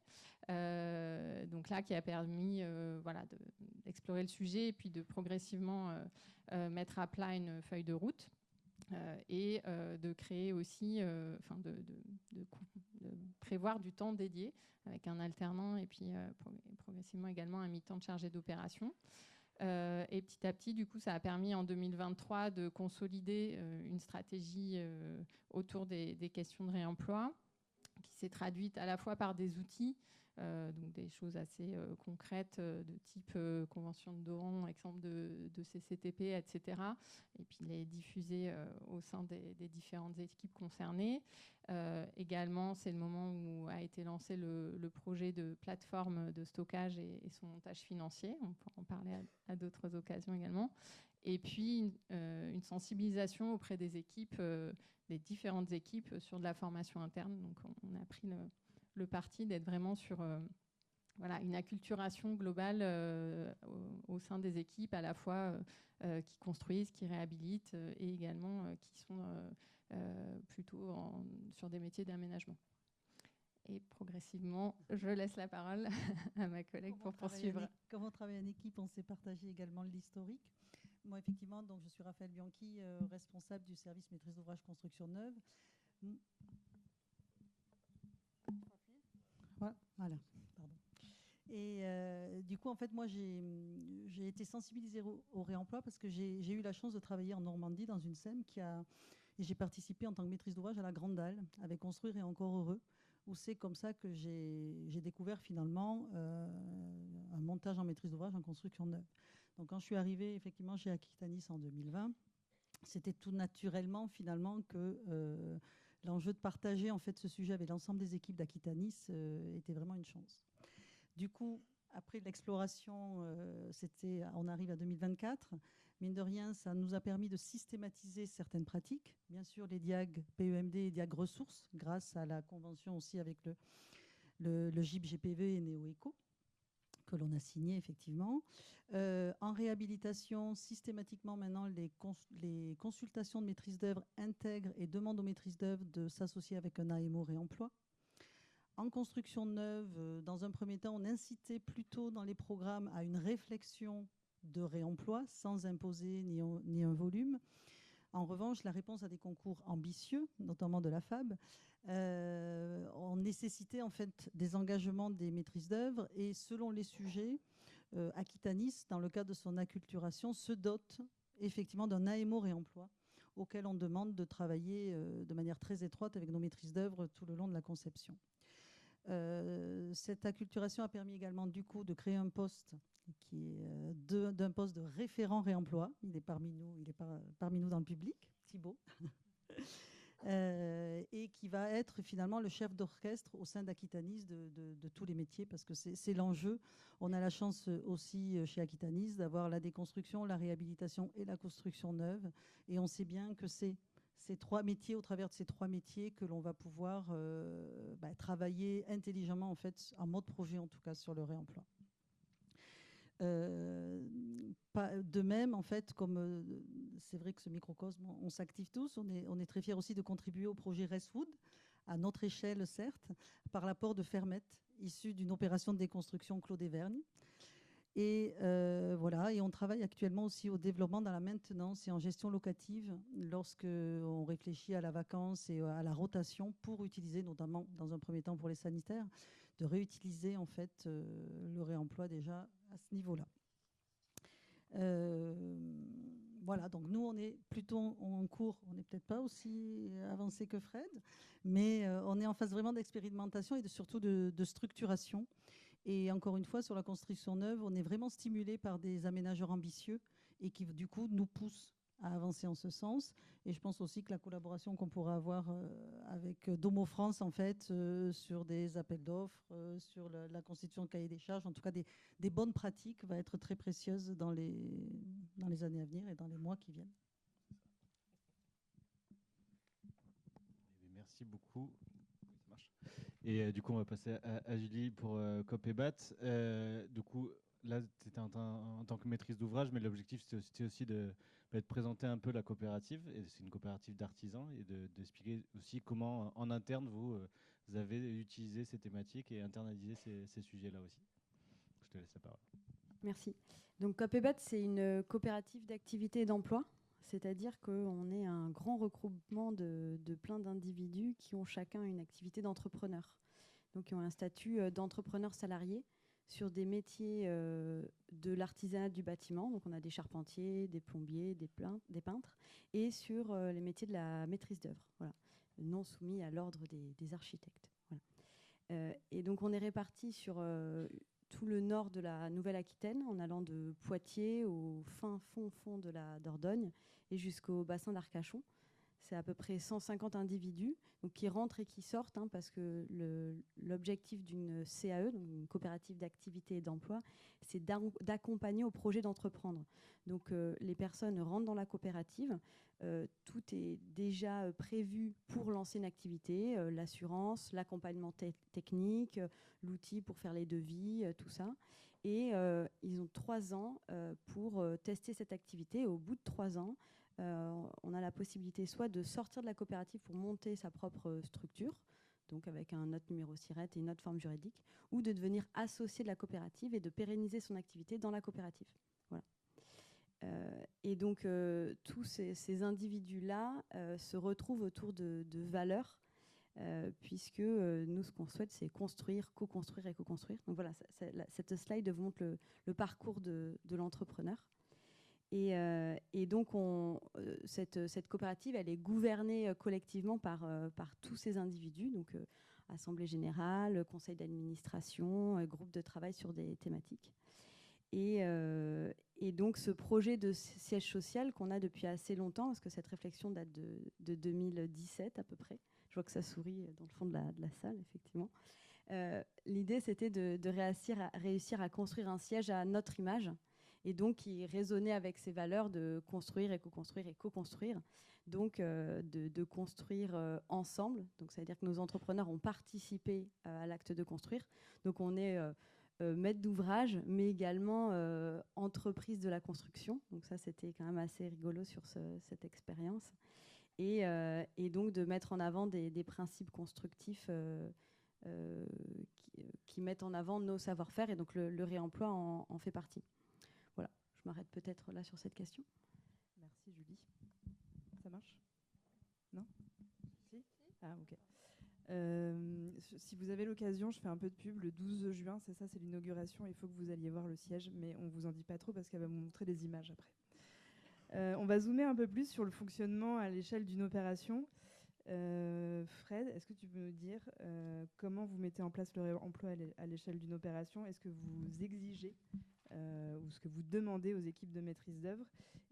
Donc là, qui a permis d'explorer le sujet et puis de progressivement mettre à plat une feuille de route. Et de créer aussi, de prévoir du temps dédié avec un alternant et puis progressivement également un mi-temps de chargé d'opération. Et petit à petit, du coup, ça a permis en 2023 de consolider une stratégie autour des questions de réemploi qui s'est traduite à la fois par des outils, donc des choses assez concrètes de type convention de Dohan, exemple de CCTP, etc. Et puis les diffuser au sein des différentes équipes concernées. Également, c'est le moment où a été lancé le projet de plateforme de stockage et son montage financier. On pourra en parler à d'autres occasions également. Et puis, une sensibilisation auprès des équipes, des différentes équipes sur de la formation interne. Donc, on a pris le parti d'être vraiment sur une acculturation globale au sein des équipes, à la fois qui construisent, qui réhabilitent et également qui sont plutôt sur des métiers d'aménagement. Et progressivement, je laisse la parole à ma collègue pour poursuivre. Comme on travaille en équipe, on s'est partagé également l'historique. Moi, effectivement, donc, je suis Raphaël Bianchi, responsable du service maîtrise d'ouvrage construction neuve. Voilà, pardon. Et du coup, en fait, moi, j'ai été sensibilisée au réemploi parce que j'ai eu la chance de travailler en Normandie dans une SEM et j'ai participé en tant que maîtrise d'ouvrage à la Grande Dalle avec Construire et encore heureux, où c'est comme ça que j'ai découvert finalement un montage en maîtrise d'ouvrage en construction neuve. Donc, quand je suis arrivée effectivement chez Aquitanis en 2020, c'était tout naturellement finalement que l'enjeu de partager en fait ce sujet avec l'ensemble des équipes d'Aquitanis était vraiment une chance. Du coup, après l'exploration, on arrive à 2024. Mine de rien, ça nous a permis de systématiser certaines pratiques. Bien sûr, les diag PEMD et diag ressources, grâce à la convention aussi avec le GIP GPV et NeoEco, que l'on a signé effectivement. En réhabilitation, systématiquement maintenant, les consultations de maîtrise d'œuvre intègrent et demandent aux maîtrises d'œuvre de s'associer avec un AMO réemploi. En construction neuve, dans un premier temps, on incitait plutôt dans les programmes à une réflexion de réemploi sans imposer ni un volume. En revanche, la réponse à des concours ambitieux, notamment de la FAB, ont nécessité en fait des engagements des maîtrises d'œuvre et selon les sujets, Aquitanis, dans le cadre de son acculturation, se dote effectivement d'un AMO réemploi auquel on demande de travailler de manière très étroite avec nos maîtrises d'œuvre tout le long de la conception. Cette acculturation a permis également du coup de créer un poste qui est d'un poste de référent réemploi. Il est parmi nous dans le public, Thibaut, et qui va être finalement le chef d'orchestre au sein d'Aquitanis de tous les métiers, parce que c'est l'enjeu. On a la chance aussi chez Aquitanis d'avoir la déconstruction, la réhabilitation et la construction neuve, et on sait bien que c'est ces trois métiers, au travers de ces trois métiers, que l'on va pouvoir travailler intelligemment, en fait, en mode projet, en tout cas, sur le réemploi. De même, en fait, comme c'est vrai que ce microcosme, on s'active tous, on est très fiers aussi de contribuer au projet Restwood, à notre échelle, certes, par l'apport de Fermette, issu d'une opération de déconstruction Claude Evergne. Et voilà, et on travaille actuellement aussi au développement dans la maintenance et en gestion locative lorsqu'on réfléchit à la vacance et à la rotation pour utiliser, notamment dans un premier temps pour les sanitaires, de réutiliser en fait le réemploi déjà à ce niveau-là. Voilà, donc nous on est plutôt en cours, on n'est peut-être pas aussi avancé que Fred, mais on est en phase vraiment d'expérimentation et surtout de structuration. Et encore une fois, sur la construction neuve, on est vraiment stimulé par des aménageurs ambitieux et qui, du coup, nous poussent à avancer en ce sens. Et je pense aussi que la collaboration qu'on pourra avoir avec Domo France, en fait, sur des appels d'offres, sur la constitution de cahier des charges, en tout cas des bonnes pratiques, va être très précieuse dans les années à venir et dans les mois qui viennent. Merci beaucoup. Et du coup, on va passer à Julie pour COP et BAT. Du coup, là, c'était en tant que maîtrise d'ouvrage, mais l'objectif, c'était aussi de présenter un peu la coopérative. Et c'est une coopérative d'artisans et d'expliquer aussi comment, en interne, vous avez utilisé ces thématiques et internalisé ces sujets-là aussi. Je te laisse la parole. Merci. Donc, COP et BAT, c'est une coopérative d'activité et d'emploi. C'est-à-dire qu'on est un grand regroupement de plein d'individus qui ont chacun une activité d'entrepreneur. Donc, qui ont un statut d'entrepreneur salarié sur des métiers de l'artisanat du bâtiment. Donc, on a des charpentiers, des plombiers, des peintres, et sur les métiers de la maîtrise d'œuvre, voilà, non soumis à l'ordre des architectes. Voilà. Et donc on est répartis sur tout le nord de la Nouvelle-Aquitaine, en allant de Poitiers au fin fond de la Dordogne et jusqu'au bassin d'Arcachon. C'est à peu près 150 individus donc qui rentrent et qui sortent, parce que l'objectif d'une CAE, donc une coopérative d'activité et d'emploi, c'est d'accompagner au projet d'entreprendre. Donc les personnes rentrent dans la coopérative, tout est déjà prévu pour lancer une activité, l'assurance, l'accompagnement technique, l'outil pour faire les devis, tout ça. Et ils ont 3 ans pour tester cette activité. Et au bout de 3 ans, on a la possibilité soit de sortir de la coopérative pour monter sa propre structure, donc avec un autre numéro SIRET et une autre forme juridique, ou de devenir associé de la coopérative et de pérenniser son activité dans la coopérative. Voilà. Et donc, tous ces individus-là se retrouvent autour de valeurs, puisque nous, ce qu'on souhaite, c'est construire, co-construire et co-construire. Donc voilà, cette slide vous montre le parcours de l'entrepreneur. Et donc, cette coopérative, elle est gouvernée collectivement par tous ces individus, donc assemblée générale, conseil d'administration, groupe de travail sur des thématiques. Et donc, ce projet de siège social qu'on a depuis assez longtemps, parce que cette réflexion date de 2017 à peu près, je vois que ça sourit dans le fond de la salle, effectivement. L'idée, c'était de réussir à construire un siège à notre image, et donc qui résonnait avec ces valeurs de construire et co-construire et co-construire, donc de construire ensemble. Donc ça veut dire que nos entrepreneurs ont participé à l'acte de construire. Donc on est maître d'ouvrage, mais également entreprise de la construction. Donc ça, c'était quand même assez rigolo sur cette expérience. Et donc de mettre en avant des principes constructifs qui mettent en avant nos savoir-faire, et donc le réemploi en fait partie. Voilà, je m'arrête peut-être là sur cette question. Merci Julie. Ça marche? Non? Si? Ah ok. Si vous avez l'occasion, je fais un peu de pub. Le 12 juin, c'est ça, c'est l'inauguration. Il faut que vous alliez voir le siège, mais on vous en dit pas trop parce qu'elle va vous montrer des images après. On va zoomer un peu plus sur le fonctionnement à l'échelle d'une opération. Fred, est-ce que tu peux nous dire comment vous mettez en place le réemploi à l'échelle d'une opération? Est-ce que vous exigez ou ce que vous demandez aux équipes de maîtrise d'œuvre,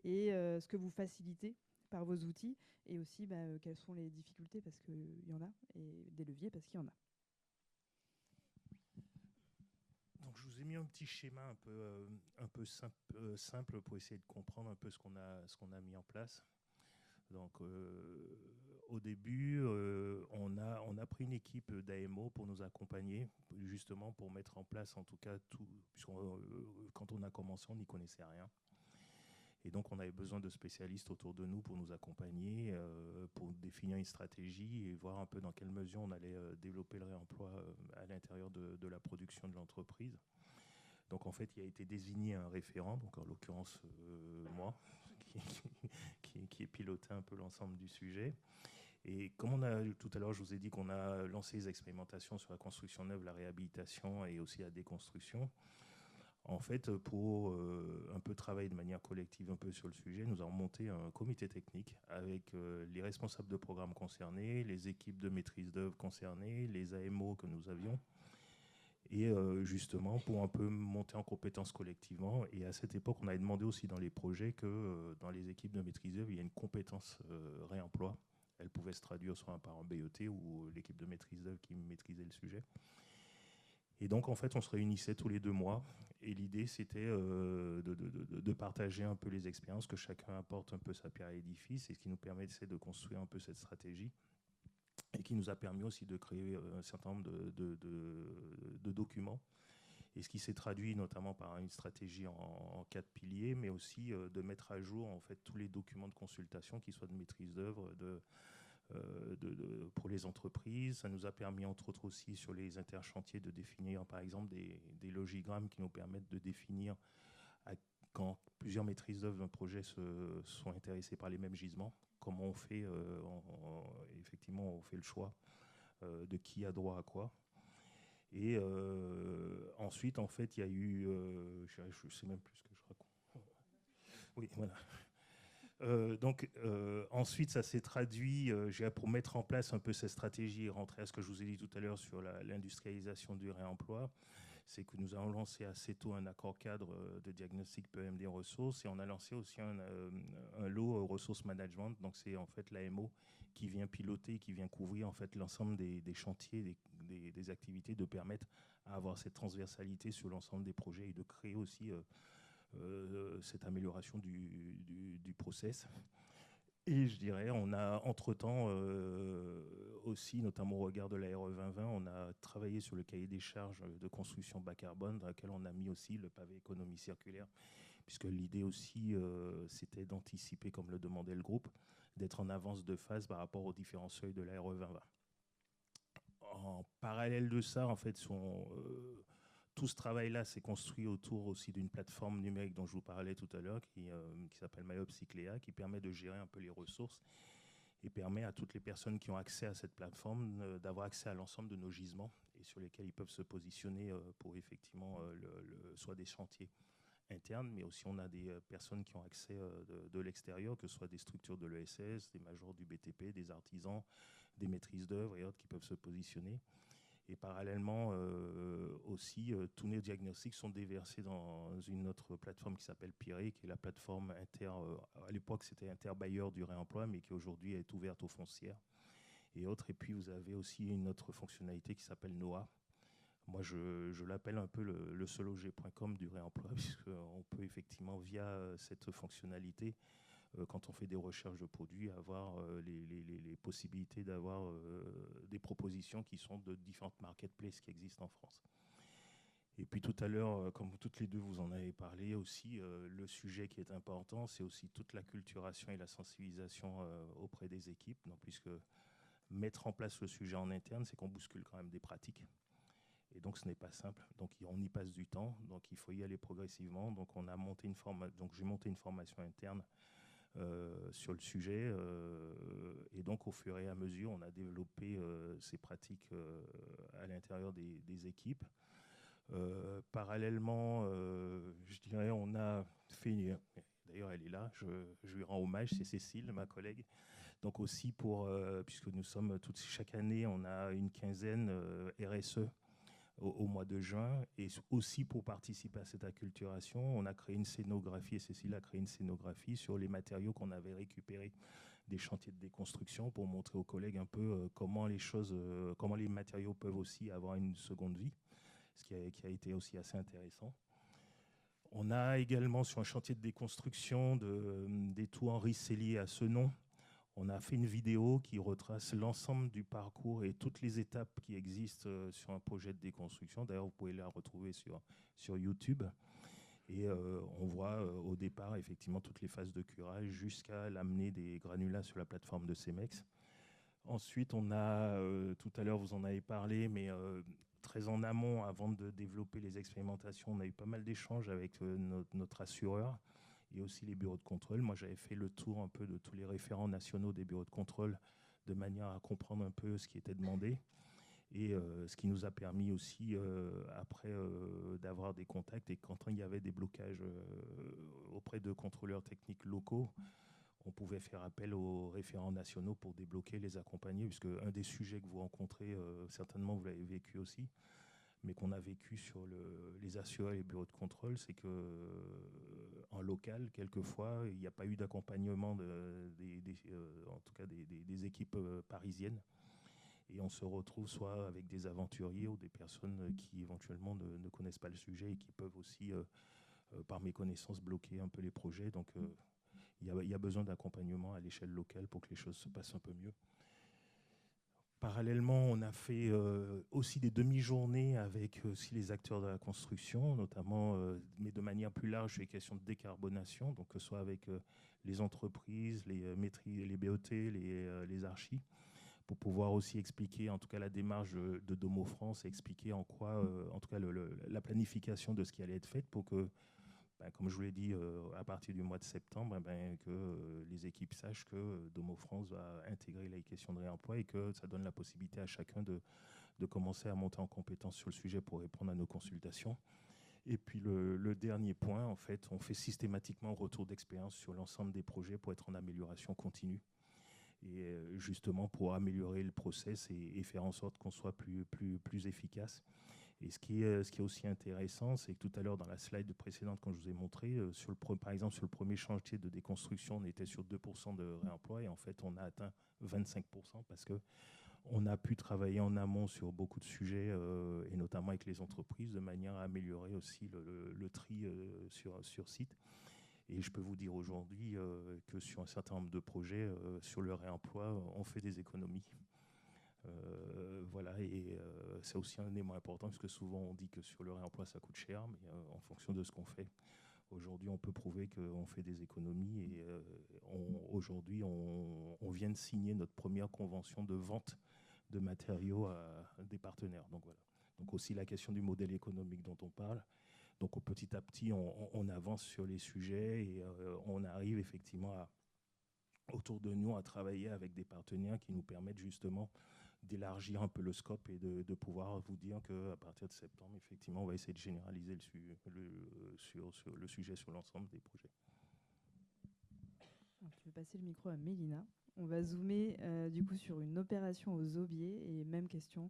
et ce que vous facilitez par vos outils, et aussi quelles sont les difficultés, parce qu'il y en a, et des leviers, parce qu'il y en a. Donc je vous ai mis un petit schéma un peu simple pour essayer de comprendre un peu ce qu'on a mis en place. Donc au début, on a pris une équipe d'AMO pour nous accompagner, justement pour mettre en place en tout cas tout, puisque quand on a commencé, on n'y connaissait rien. Et donc on avait besoin de spécialistes autour de nous pour nous accompagner, pour définir une stratégie et voir un peu dans quelle mesure on allait développer le réemploi à l'intérieur de la production de l'entreprise. Donc en fait, il a été désigné un référent, donc en l'occurrence moi, qui est piloté un peu l'ensemble du sujet. Et comme tout à l'heure, je vous ai dit qu'on a lancé les expérimentations sur la construction neuve, la réhabilitation et aussi la déconstruction. En fait, pour un peu travailler de manière collective un peu sur le sujet, nous avons monté un comité technique avec les responsables de programmes concernés, les équipes de maîtrise d'œuvre concernées, les AMO que nous avions, et justement pour un peu monter en compétences collectivement. Et à cette époque, on avait demandé aussi dans les projets que dans les équipes de maîtrise d'œuvre, il y a une compétence réemploi. Elle pouvait se traduire soit par un BET ou l'équipe de maîtrise d'œuvre qui maîtrisait le sujet. Et donc, en fait, on se réunissait tous les 2 mois. Et l'idée, c'était de partager un peu les expériences, que chacun apporte un peu sa pierre à l'édifice, et ce qui nous permettait de construire un peu cette stratégie, et qui nous a permis aussi de créer un certain nombre de documents. Et ce qui s'est traduit notamment par une stratégie en 4 piliers, mais aussi de mettre à jour en fait tous les documents de consultation, qui soient de maîtrise d'œuvre, pour les entreprises. Ça nous a permis, entre autres aussi, sur les interchantiers, de définir, par exemple, des logigrammes qui nous permettent de définir, quand plusieurs maîtrises d'œuvre d'un projet sont intéressés par les mêmes gisements, comment on fait, effectivement, on fait le choix de qui a droit à quoi. Et ensuite, en fait, il y a eu, je ne sais même plus ce que je raconte. Oui, voilà. Ensuite, ça s'est traduit pour mettre en place un peu cette stratégie et rentrer à ce que je vous ai dit tout à l'heure sur l'industrialisation du réemploi. C'est que nous avons lancé assez tôt un accord cadre de diagnostic PEM des ressources et on a lancé aussi un lot ressources management. Donc c'est en fait l'AMO qui vient piloter, qui vient couvrir en fait l'ensemble des chantiers, des activités, de permettre à avoir cette transversalité sur l'ensemble des projets et de créer aussi cette amélioration du process. Et je dirais, on a entre-temps aussi, notamment au regard de la RE 2020, on a travaillé sur le cahier des charges de construction bas carbone, dans lequel on a mis aussi le pavé économie circulaire, puisque l'idée aussi, c'était d'anticiper, comme le demandait le groupe, d'être en avance de phase par rapport aux différents seuils de la RE 2020. En parallèle de ça, en fait, tout ce travail-là s'est construit autour aussi d'une plateforme numérique dont je vous parlais tout à l'heure, qui s'appelle MyOpsicléa, qui permet de gérer un peu les ressources et permet à toutes les personnes qui ont accès à cette plateforme d'avoir accès à l'ensemble de nos gisements et sur lesquels ils peuvent se positionner pour effectivement soit des chantiers internes, mais aussi on a des personnes qui ont accès de l'extérieur, que ce soit des structures de l'ESS, des majors du BTP, des artisans, des maîtrises d'œuvre et autres qui peuvent se positionner. Et parallèlement aussi, tous nos diagnostics sont déversés dans une autre plateforme qui s'appelle Piré, qui est la plateforme à l'époque c'était interbailleur du réemploi, mais qui aujourd'hui est ouverte aux foncières et autres. Et puis vous avez aussi une autre fonctionnalité qui s'appelle NOAA. Moi je l'appelle un peu le solog.com du réemploi, puisqu'on peut effectivement via cette fonctionnalité, quand on fait des recherches de produits, avoir les possibilités d'avoir des propositions qui sont de différentes marketplaces qui existent en France. Et puis tout à l'heure, comme toutes les deux vous en avez parlé aussi, le sujet qui est important, c'est aussi toute la culturation et la sensibilisation auprès des équipes. Donc, puisque mettre en place le sujet en interne, c'est qu'on bouscule quand même des pratiques. Et donc ce n'est pas simple. Donc on y passe du temps. Donc il faut y aller progressivement. Donc j'ai monté une formation interne sur le sujet et donc au fur et à mesure on a développé ces pratiques à l'intérieur des équipes. Parallèlement, je dirais, on a fait, d'ailleurs elle est là, je lui rends hommage, c'est Cécile, ma collègue. Donc aussi puisque nous sommes chaque année, on a une quinzaine RSE au mois de juin, et aussi pour participer à cette acculturation, on a créé une scénographie, et Cécile a créé une scénographie sur les matériaux qu'on avait récupérés des chantiers de déconstruction pour montrer aux collègues un peu comment les matériaux peuvent aussi avoir une seconde vie, ce qui a été aussi assez intéressant. On a également sur un chantier de déconstruction des tours Henri Sellier à Senon, on a fait une vidéo qui retrace l'ensemble du parcours et toutes les étapes qui existent sur un projet de déconstruction. D'ailleurs, vous pouvez la retrouver sur YouTube. Et on voit au départ, effectivement, toutes les phases de curage jusqu'à l'amener des granulats sur la plateforme de Cemex. Ensuite, on a, tout à l'heure, vous en avez parlé, mais très en amont, avant de développer les expérimentations, on a eu pas mal d'échanges avec notre assureur et aussi les bureaux de contrôle. Moi, j'avais fait le tour un peu de tous les référents nationaux des bureaux de contrôle de manière à comprendre un peu ce qui était demandé. Et ce qui nous a permis aussi, après, d'avoir des contacts. Et quand il y avait des blocages auprès de contrôleurs techniques locaux, on pouvait faire appel aux référents nationaux pour débloquer, les accompagner. Puisque un des sujets que vous rencontrez, certainement vous l'avez vécu aussi, mais qu'on a vécu sur les assureurs et les bureaux de contrôle, c'est qu'en local, quelquefois, il n'y a pas eu d'accompagnement en tout cas des équipes parisiennes. Et on se retrouve soit avec des aventuriers ou des personnes qui éventuellement ne connaissent pas le sujet et qui peuvent aussi, par méconnaissance, bloquer un peu les projets. Donc il y a besoin d'accompagnement à l'échelle locale pour que les choses se passent un peu mieux. Parallèlement, on a fait aussi des demi-journées avec aussi les acteurs de la construction, notamment, mais de manière plus large, sur les questions de décarbonation, donc que ce soit avec les entreprises, les BOT, les archis, pour pouvoir aussi expliquer, en tout cas, la démarche de Domo France et expliquer en quoi, en tout cas, la planification de ce qui allait être fait pour que, comme je vous l'ai dit, à partir du mois de septembre, que les équipes sachent que Domo France va intégrer les questions de réemploi et que ça donne la possibilité à chacun de commencer à monter en compétence sur le sujet pour répondre à nos consultations. Et puis le dernier point, en fait, on fait systématiquement un retour d'expérience sur l'ensemble des projets pour être en amélioration continue. Et justement pour améliorer le process et faire en sorte qu'on soit plus efficace. Et ce qui est aussi intéressant, c'est que tout à l'heure, dans la slide précédente, quand je vous ai montré, par exemple, sur le premier chantier de déconstruction, on était sur 2% de réemploi et en fait, on a atteint 25% parce qu'on a pu travailler en amont sur beaucoup de sujets et notamment avec les entreprises de manière à améliorer aussi le tri sur site. Et je peux vous dire aujourd'hui que sur un certain nombre de projets, sur le réemploi, on fait des économies. Voilà, et c'est aussi un élément important parce que souvent on dit que sur le réemploi ça coûte cher, mais en fonction de ce qu'on fait, aujourd'hui on peut prouver qu'on fait des économies et aujourd'hui on vient de signer notre première convention de vente de matériaux à des partenaires. Donc voilà. Donc aussi la question du modèle économique dont on parle. Donc petit à petit on avance sur les sujets et on arrive effectivement autour de nous à travailler avec des partenaires qui nous permettent justement d'élargir un peu le scope et de pouvoir vous dire qu'à partir de septembre, effectivement, on va essayer de généraliser le sujet sur l'ensemble des projets. Alors, je vais passer le micro à Mélina. On va zoomer du coup sur une opération aux Aubiers et même question,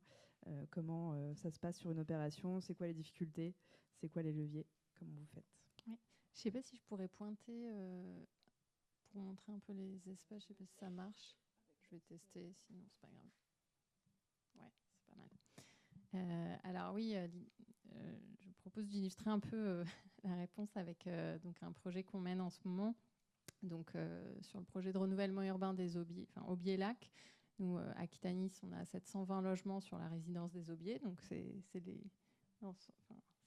comment ça se passe sur une opération, c'est quoi les difficultés, c'est quoi les leviers, comment vous faites? Oui. Je ne sais pas si je pourrais pointer pour montrer un peu les espaces, je ne sais pas si ça marche. Je vais tester, sinon c'est pas grave. Ouais, c'est pas mal. Alors oui, je propose d'illustrer un peu la réponse avec donc un projet qu'on mène en ce moment. Donc sur le projet de renouvellement urbain des Aubiers, enfin Aubiers-Lac. Nous, à Aquitanis, on a 720 logements sur la résidence des Aubiers. Donc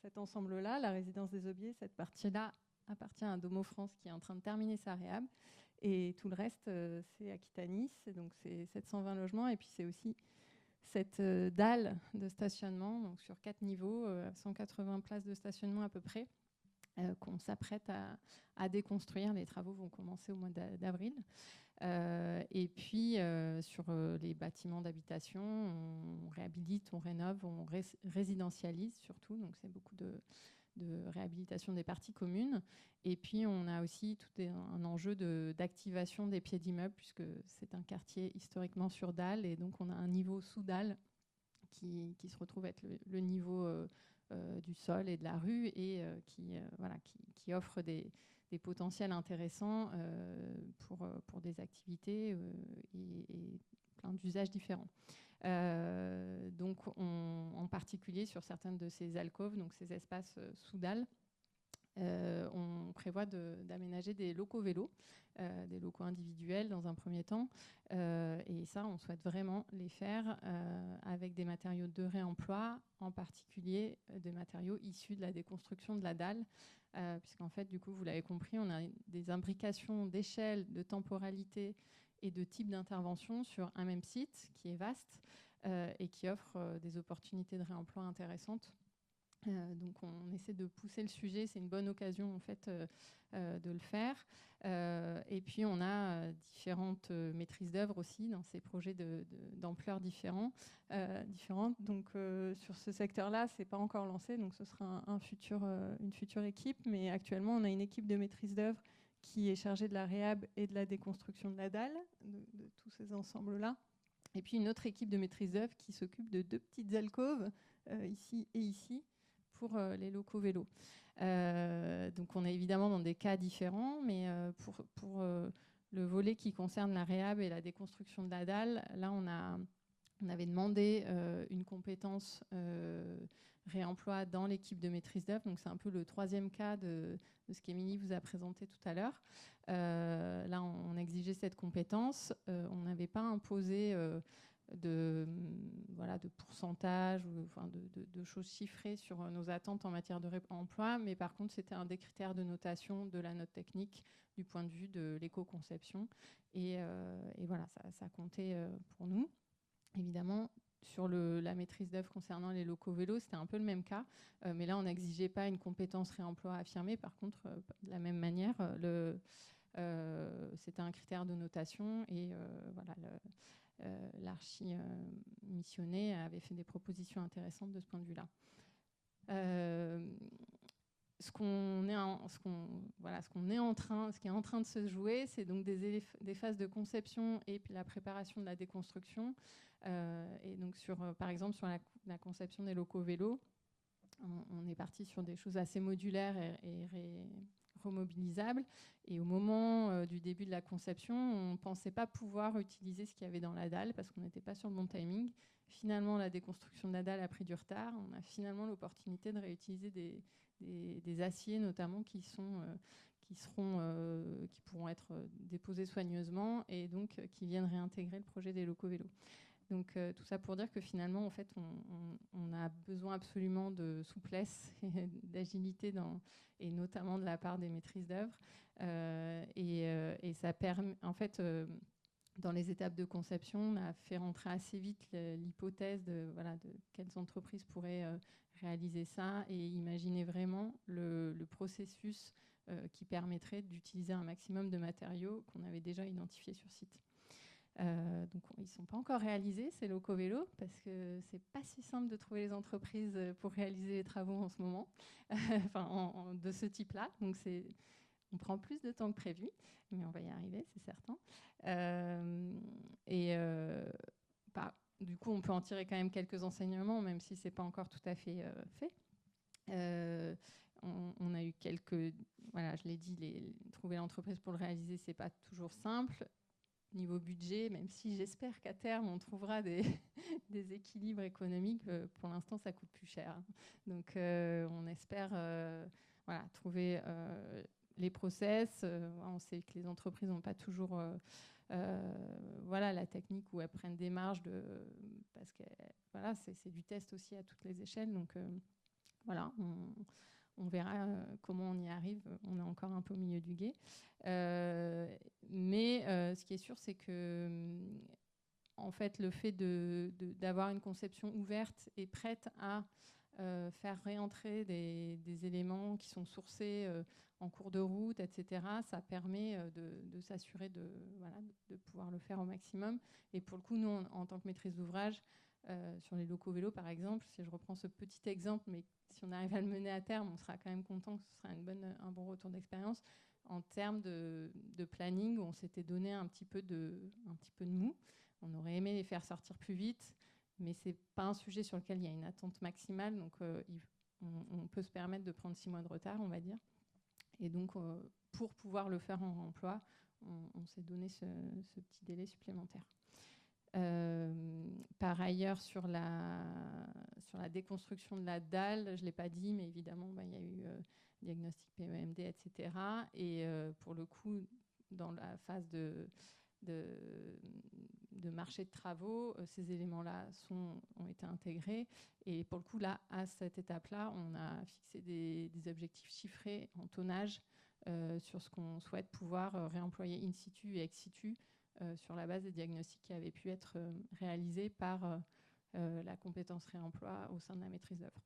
cet ensemble-là, la résidence des Aubiers, cette partie-là appartient à Domo France qui est en train de terminer sa réhab. Et tout le reste, c'est Aquitanis. Donc c'est 720 logements. Et puis c'est aussi cette dalle de stationnement, donc sur 4 niveaux, 180 places de stationnement à peu près, qu'on s'apprête à déconstruire. Les travaux vont commencer au mois d'avril. Et puis, sur les bâtiments d'habitation, on réhabilite, on rénove, on résidentialise surtout. Donc, c'est beaucoup de réhabilitation des parties communes. Et puis, on a aussi tout un enjeu d'activation des pieds d'immeubles, puisque c'est un quartier historiquement sur dalle. Et donc, on a un niveau sous dalle qui se retrouve être le niveau du sol et de la rue et qui offre des potentiels intéressants pour des activités et plein d'usages différents. Donc, en particulier sur certaines de ces alcôves, donc ces espaces sous dalle, on prévoit d'aménager des locaux vélos, des locaux individuels dans un premier temps. Et ça, on souhaite vraiment les faire avec des matériaux de réemploi, en particulier des matériaux issus de la déconstruction de la dalle. Puisqu'en fait, du coup, vous l'avez compris, on a des imbrications d'échelle, de temporalité et de type d'intervention sur un même site qui est vaste et qui offre des opportunités de réemploi intéressantes. Donc on essaie de pousser le sujet, c'est une bonne occasion en fait de le faire. Et puis on a différentes maîtrises d'œuvre aussi dans ces projets d'ampleur différentes. Donc sur ce secteur-là, c'est pas encore lancé, donc ce sera une future équipe. Mais actuellement, on a une équipe de maîtrise d'œuvre qui est chargée de la réhab et de la déconstruction de la dalle, de tous ces ensembles-là. Et puis une autre équipe de maîtrise d'œuvre qui s'occupe de 2 petites alcôves, ici et ici, pour les locaux vélos. Donc on est évidemment dans des cas différents, mais pour le volet qui concerne la réhab et la déconstruction de la dalle, là on avait demandé une compétence réemploi dans l'équipe de maîtrise d'œuvre. Donc c'est un peu le 3e cas de ce qu'Émilie vous a présenté tout à l'heure. Là on exigeait cette compétence. On n'avait pas imposé de pourcentage ou de choses chiffrées sur nos attentes en matière de réemploi, mais par contre c'était un des critères de notation de la note technique du point de vue de l'éco-conception et voilà, ça comptait pour nous. Évidemment, sur la maîtrise d'œuvre concernant les locaux vélos, c'était un peu le même cas, mais là on n'exigeait pas une compétence réemploi affirmée. Par contre, de la même manière, c'était un critère de notation et voilà, l'archi missionné avait fait des propositions intéressantes de ce point de vue-là. ce qui est en train de se jouer, c'est donc des phases de conception et puis la préparation de la déconstruction. Et donc par exemple sur la conception des locaux vélos, on est parti sur des choses assez modulaires et remobilisables. Et au moment du début de la conception, on ne pensait pas pouvoir utiliser ce qu'il y avait dans la dalle parce qu'on n'était pas sur le bon timing. Finalement, la déconstruction de la dalle a pris du retard. On a finalement l'opportunité de réutiliser des aciers notamment qui pourront être déposés soigneusement et donc qui viennent réintégrer le projet des locaux vélos. Donc tout ça pour dire que finalement, en fait, on a besoin absolument de souplesse et d'agilité et notamment de la part des maîtrises d'œuvre. Et ça permet, en fait, dans les étapes de conception, on a fait rentrer assez vite l'hypothèse de quelles entreprises pourraient réaliser ça et imaginer vraiment le processus qui permettrait d'utiliser un maximum de matériaux qu'on avait déjà identifiés sur site. Donc ils ne sont pas encore réalisés, ces locaux vélos, parce que c'est pas si simple de trouver les entreprises pour réaliser les travaux en ce moment, de ce type-là. Donc on prend plus de temps que prévu, mais on va y arriver, c'est certain. Du coup, on peut en tirer quand même quelques enseignements, même si c'est pas encore tout à fait fait. On a eu quelques, je l'ai dit, trouver l'entreprise pour le réaliser, c'est pas toujours simple. Niveau budget, même si j'espère qu'à terme, on trouvera des équilibres économiques, pour l'instant, ça coûte plus cher. Donc, on espère trouver les process. On sait que les entreprises n'ont pas toujours la technique où elles prennent des marges parce que c'est du test aussi à toutes les échelles. Donc, on verra comment on y arrive. On est encore un peu au milieu du gué. Mais ce qui est sûr, c'est que en fait, le fait d'avoir une conception ouverte et prête à faire réentrer des éléments qui sont sourcés en cours de route, etc., ça permet de s'assurer de pouvoir le faire au maximum. Et pour le coup, nous, en tant que maîtrise d'ouvrage, sur les locaux vélos, par exemple, si je reprends ce petit exemple, mais si on arrive à le mener à terme, on sera quand même content que ce sera un bon retour d'expérience. En termes de planning, on s'était donné un petit peu de mou. On aurait aimé les faire sortir plus vite, mais ce n'est pas un sujet sur lequel il y a une attente maximale. Donc, on peut se permettre de prendre 6 mois de retard, on va dire. Et donc, pour pouvoir le faire en remploi, on s'est donné ce petit délai supplémentaire. Par ailleurs, sur la déconstruction de la dalle, je ne l'ai pas dit, mais évidemment, il y a eu diagnostic PEMD, etc. Et pour le coup, dans la phase de marché de travaux, ces éléments-là ont été intégrés. Et pour le coup, là, à cette étape-là, on a fixé des objectifs chiffrés en tonnage sur ce qu'on souhaite pouvoir réemployer in situ et ex situ sur la base des diagnostics qui avaient pu être réalisés par la compétence réemploi au sein de la maîtrise d'œuvre.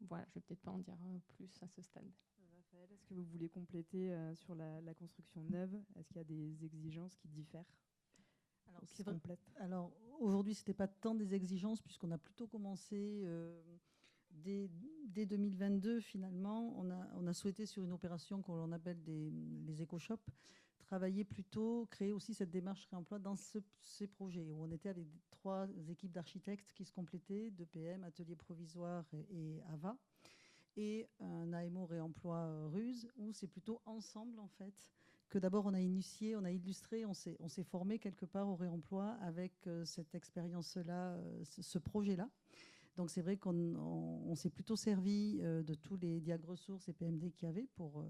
Voilà, je ne vais peut-être pas en dire plus à ce stade. Raphaël, est-ce que vous voulez compléter sur la construction neuve? Est-ce qu'il y a des exigences qui diffèrent? Alors aujourd'hui, ce n'était pas tant des exigences puisqu'on a plutôt commencé dès 2022 finalement. On a souhaité sur une opération qu'on appelle les éco-shops travailler plutôt, créer aussi cette démarche réemploi dans ces projets où on était avec 3 équipes d'architectes qui se complétaient, de PM, atelier provisoire et AVA, et un AMO réemploi RUSE où c'est plutôt ensemble en fait que d'abord on a initié, on a illustré, on s'est formé quelque part au réemploi avec cette expérience-là, ce projet-là. Donc c'est vrai qu'on s'est plutôt servi de tous les diag ressources et PMD qu'il y avait pour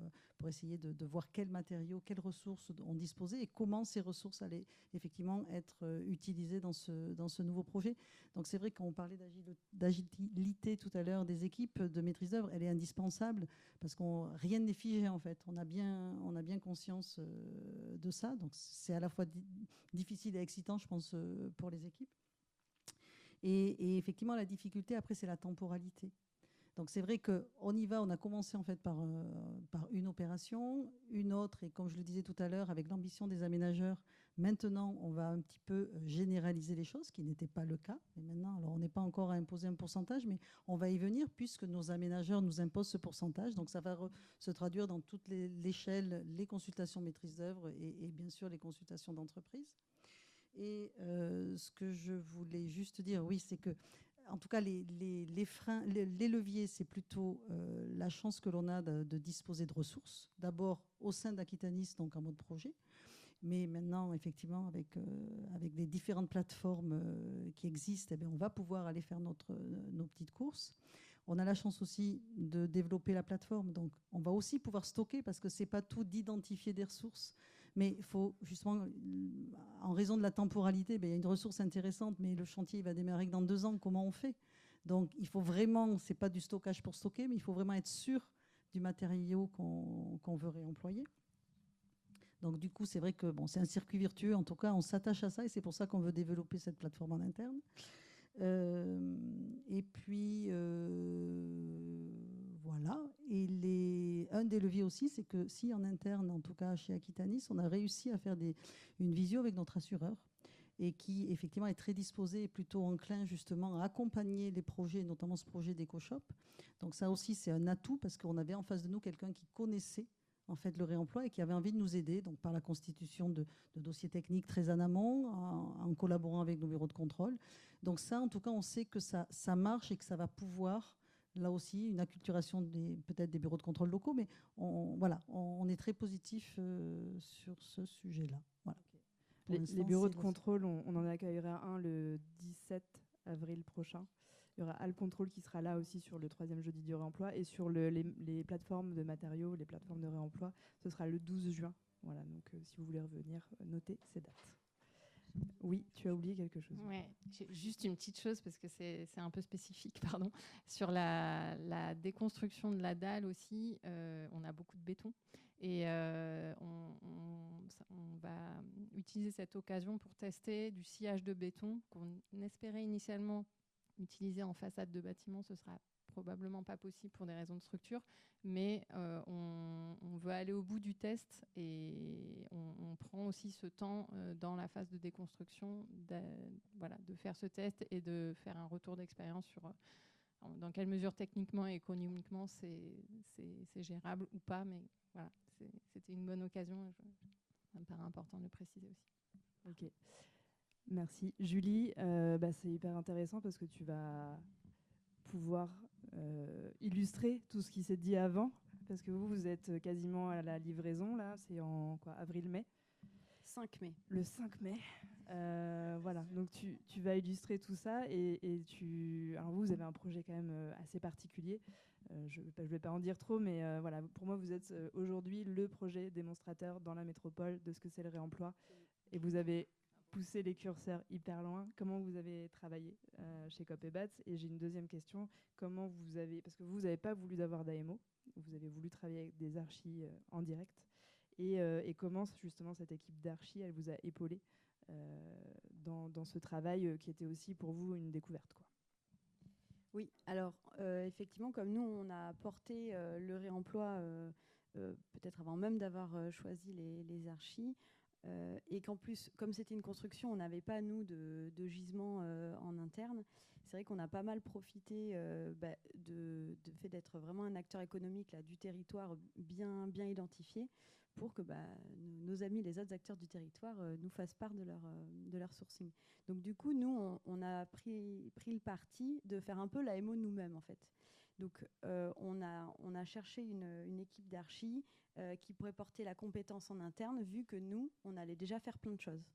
essayer de voir quels matériaux, quelles ressources on disposait et comment ces ressources allaient effectivement être utilisées dans ce nouveau projet. Donc c'est vrai qu'on parlait d'agilité tout à l'heure des équipes de maîtrise d'œuvre, elle est indispensable parce que rien n'est figé en fait. On a bien conscience de ça. Donc c'est à la fois difficile et excitant, je pense, pour les équipes. Et effectivement, la difficulté, après, c'est la temporalité. Donc, c'est vrai qu'on y va, on a commencé en fait par une opération, une autre, et comme je le disais tout à l'heure, avec l'ambition des aménageurs, Maintenant, on va un petit peu généraliser les choses, ce qui n'était pas le cas. Et maintenant, alors on n'est pas encore à imposer un pourcentage, mais on va y venir puisque nos aménageurs nous imposent ce pourcentage. Donc ça va se traduire dans toute l'échelle, les consultations maîtrise d'œuvre et bien sûr les consultations d'entreprise. Et ce que je voulais juste dire, oui, c'est que en tout cas, les freins, les leviers, c'est plutôt la chance que l'on a de disposer de ressources. D'abord au sein d'Aquitanis, donc en mode projet. Mais maintenant, effectivement, avec les différentes plateformes qui existent, eh bien, on va pouvoir aller faire nos petites courses. On a la chance aussi de développer la plateforme. Donc, on va aussi pouvoir stocker parce que ce n'est pas tout d'identifier des ressources. Mais il faut justement, en raison de la temporalité, il y a une ressource intéressante, mais le chantier va démarrer que dans 2 ans. Comment on fait? Donc, il faut vraiment, ce n'est pas du stockage pour stocker, mais il faut vraiment être sûr du matériau qu'on veut réemployer. Donc du coup, c'est vrai que bon, c'est un circuit virtueux. En tout cas, on s'attache à ça et c'est pour ça qu'on veut développer cette plateforme en interne. Et puis, voilà. Et un des leviers aussi, c'est que si en interne, en tout cas chez Aquitanis, on a réussi à faire une visio avec notre assureur et qui, effectivement, est très disposé et plutôt enclin, justement, à accompagner les projets, notamment ce projet d'EcoShop. Donc ça aussi, c'est un atout parce qu'on avait en face de nous quelqu'un qui connaissait en fait le réemploi et qui avait envie de nous aider, donc par la constitution de dossiers techniques très en amont, en collaborant avec nos bureaux de contrôle. Donc ça, en tout cas, on sait que ça marche et que ça va pouvoir, là aussi, une acculturation peut-être des bureaux de contrôle locaux, mais on est très positif sur ce sujet-là. Voilà. Les bureaux de contrôle, on en accueillera un le 17 avril prochain. Il y aura Al Control qui sera là aussi sur le 3e jeudi du réemploi et sur les plateformes de matériaux, les plateformes de réemploi, ce sera le 12 juin. Voilà, donc si vous voulez revenir, notez ces dates. Oui, tu as oublié quelque chose. Ouais, juste une petite chose parce que c'est un peu spécifique, pardon. Sur la déconstruction de la dalle aussi, on a beaucoup de béton et on va utiliser cette occasion pour tester du sciage de béton qu'on espérait initialement utiliser en façade de bâtiment. Ce sera probablement pas possible pour des raisons de structure, mais on veut aller au bout du test et on prend aussi ce temps dans la phase de déconstruction de faire ce test et de faire un retour d'expérience sur dans quelle mesure techniquement et économiquement c'est gérable ou pas, mais voilà, c'était une bonne occasion. Ça me paraît important de le préciser aussi. Ok. Merci. Julie, c'est hyper intéressant parce que tu vas pouvoir illustrer tout ce qui s'est dit avant, parce que vous êtes quasiment à la livraison, là, c'est en quoi, avril-mai 5 mai. Le 5 mai. Voilà, donc tu vas illustrer tout ça et alors vous avez un projet quand même assez particulier. Je ne vais pas en dire trop, mais voilà, pour moi, vous êtes aujourd'hui le projet démonstrateur dans la métropole de ce que c'est le réemploi. Et vous avez poussé les curseurs hyper loin. Comment vous avez travaillé chez Copebats? Et j'ai une deuxième question. Comment vous avez... Parce que vous n'avez pas voulu d'avoir d'AMO. Vous avez voulu travailler avec des archis en direct. Et comment, justement, cette équipe d'archis, elle vous a épaulé dans ce travail qui était aussi pour vous une découverte, quoi. Oui, alors effectivement, comme nous, on a porté le réemploi peut-être avant même d'avoir choisi les archis, et qu'en plus, comme c'était une construction, on n'avait pas, nous, de gisement en interne. C'est vrai qu'on a pas mal profité de fait d'être vraiment un acteur économique là, du territoire bien identifié pour que nos amis, les autres acteurs du territoire, nous fassent part de leur sourcing. Donc du coup, nous, on a pris le parti de faire un peu la MO nous-mêmes, en fait. Donc on a cherché une équipe d'archis qui pourrait porter la compétence en interne, vu que nous, on allait déjà faire plein de choses.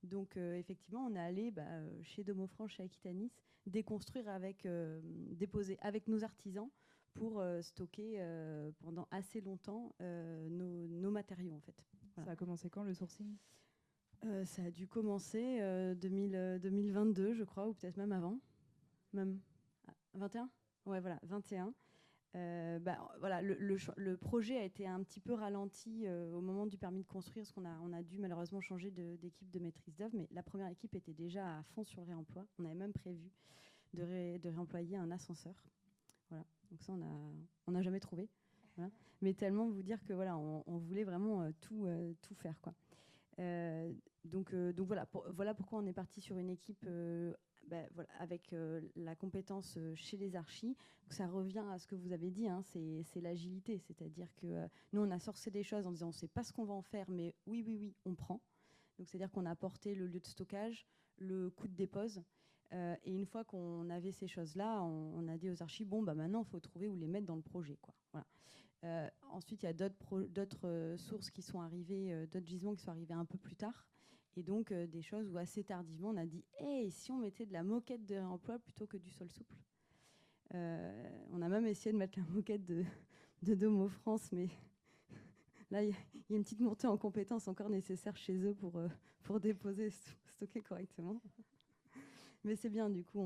Donc effectivement, on est allé chez Domofranche, chez Aquitanis, déconstruire déposer avec nos artisans pour stocker pendant assez longtemps nos matériaux, en fait. Voilà. Ça a commencé quand, le sourcing? Ça a dû commencer 2022, je crois, ou peut-être même avant. Même 21 ? Ouais, voilà, 21. Voilà, le projet a été un petit peu ralenti au moment du permis de construire, parce qu'on a dû malheureusement changer d'équipe de maîtrise d'œuvre, mais la première équipe était déjà à fond sur le réemploi. On avait même prévu de réemployer un ascenseur. Voilà. Donc ça, on n'a jamais trouvé. Voilà. Mais tellement vous dire que voilà, on voulait vraiment tout faire, quoi. voilà pourquoi on est parti sur une équipe avec la compétence chez les archis. Donc ça revient à ce que vous avez dit, hein, c'est l'agilité, c'est-à-dire que nous on a sourcé des choses en disant on ne sait pas ce qu'on va en faire, mais oui, on prend. Donc c'est-à-dire qu'on a apporté le lieu de stockage, le coût de dépose, et une fois qu'on avait ces choses-là, on a dit aux archis, bon, maintenant il faut trouver où les mettre dans le projet, quoi. Voilà. Ensuite, il y a d'autres sources qui sont arrivées, d'autres gisements qui sont arrivés un peu plus tard. Et donc, des choses où assez tardivement, on a dit hey, si on mettait de la moquette de réemploi plutôt que du sol souple. On a même essayé de mettre la moquette de Domo France, mais là, il y a une petite montée en compétences encore nécessaire chez eux pour déposer et stocker correctement. Mais c'est bien, du coup,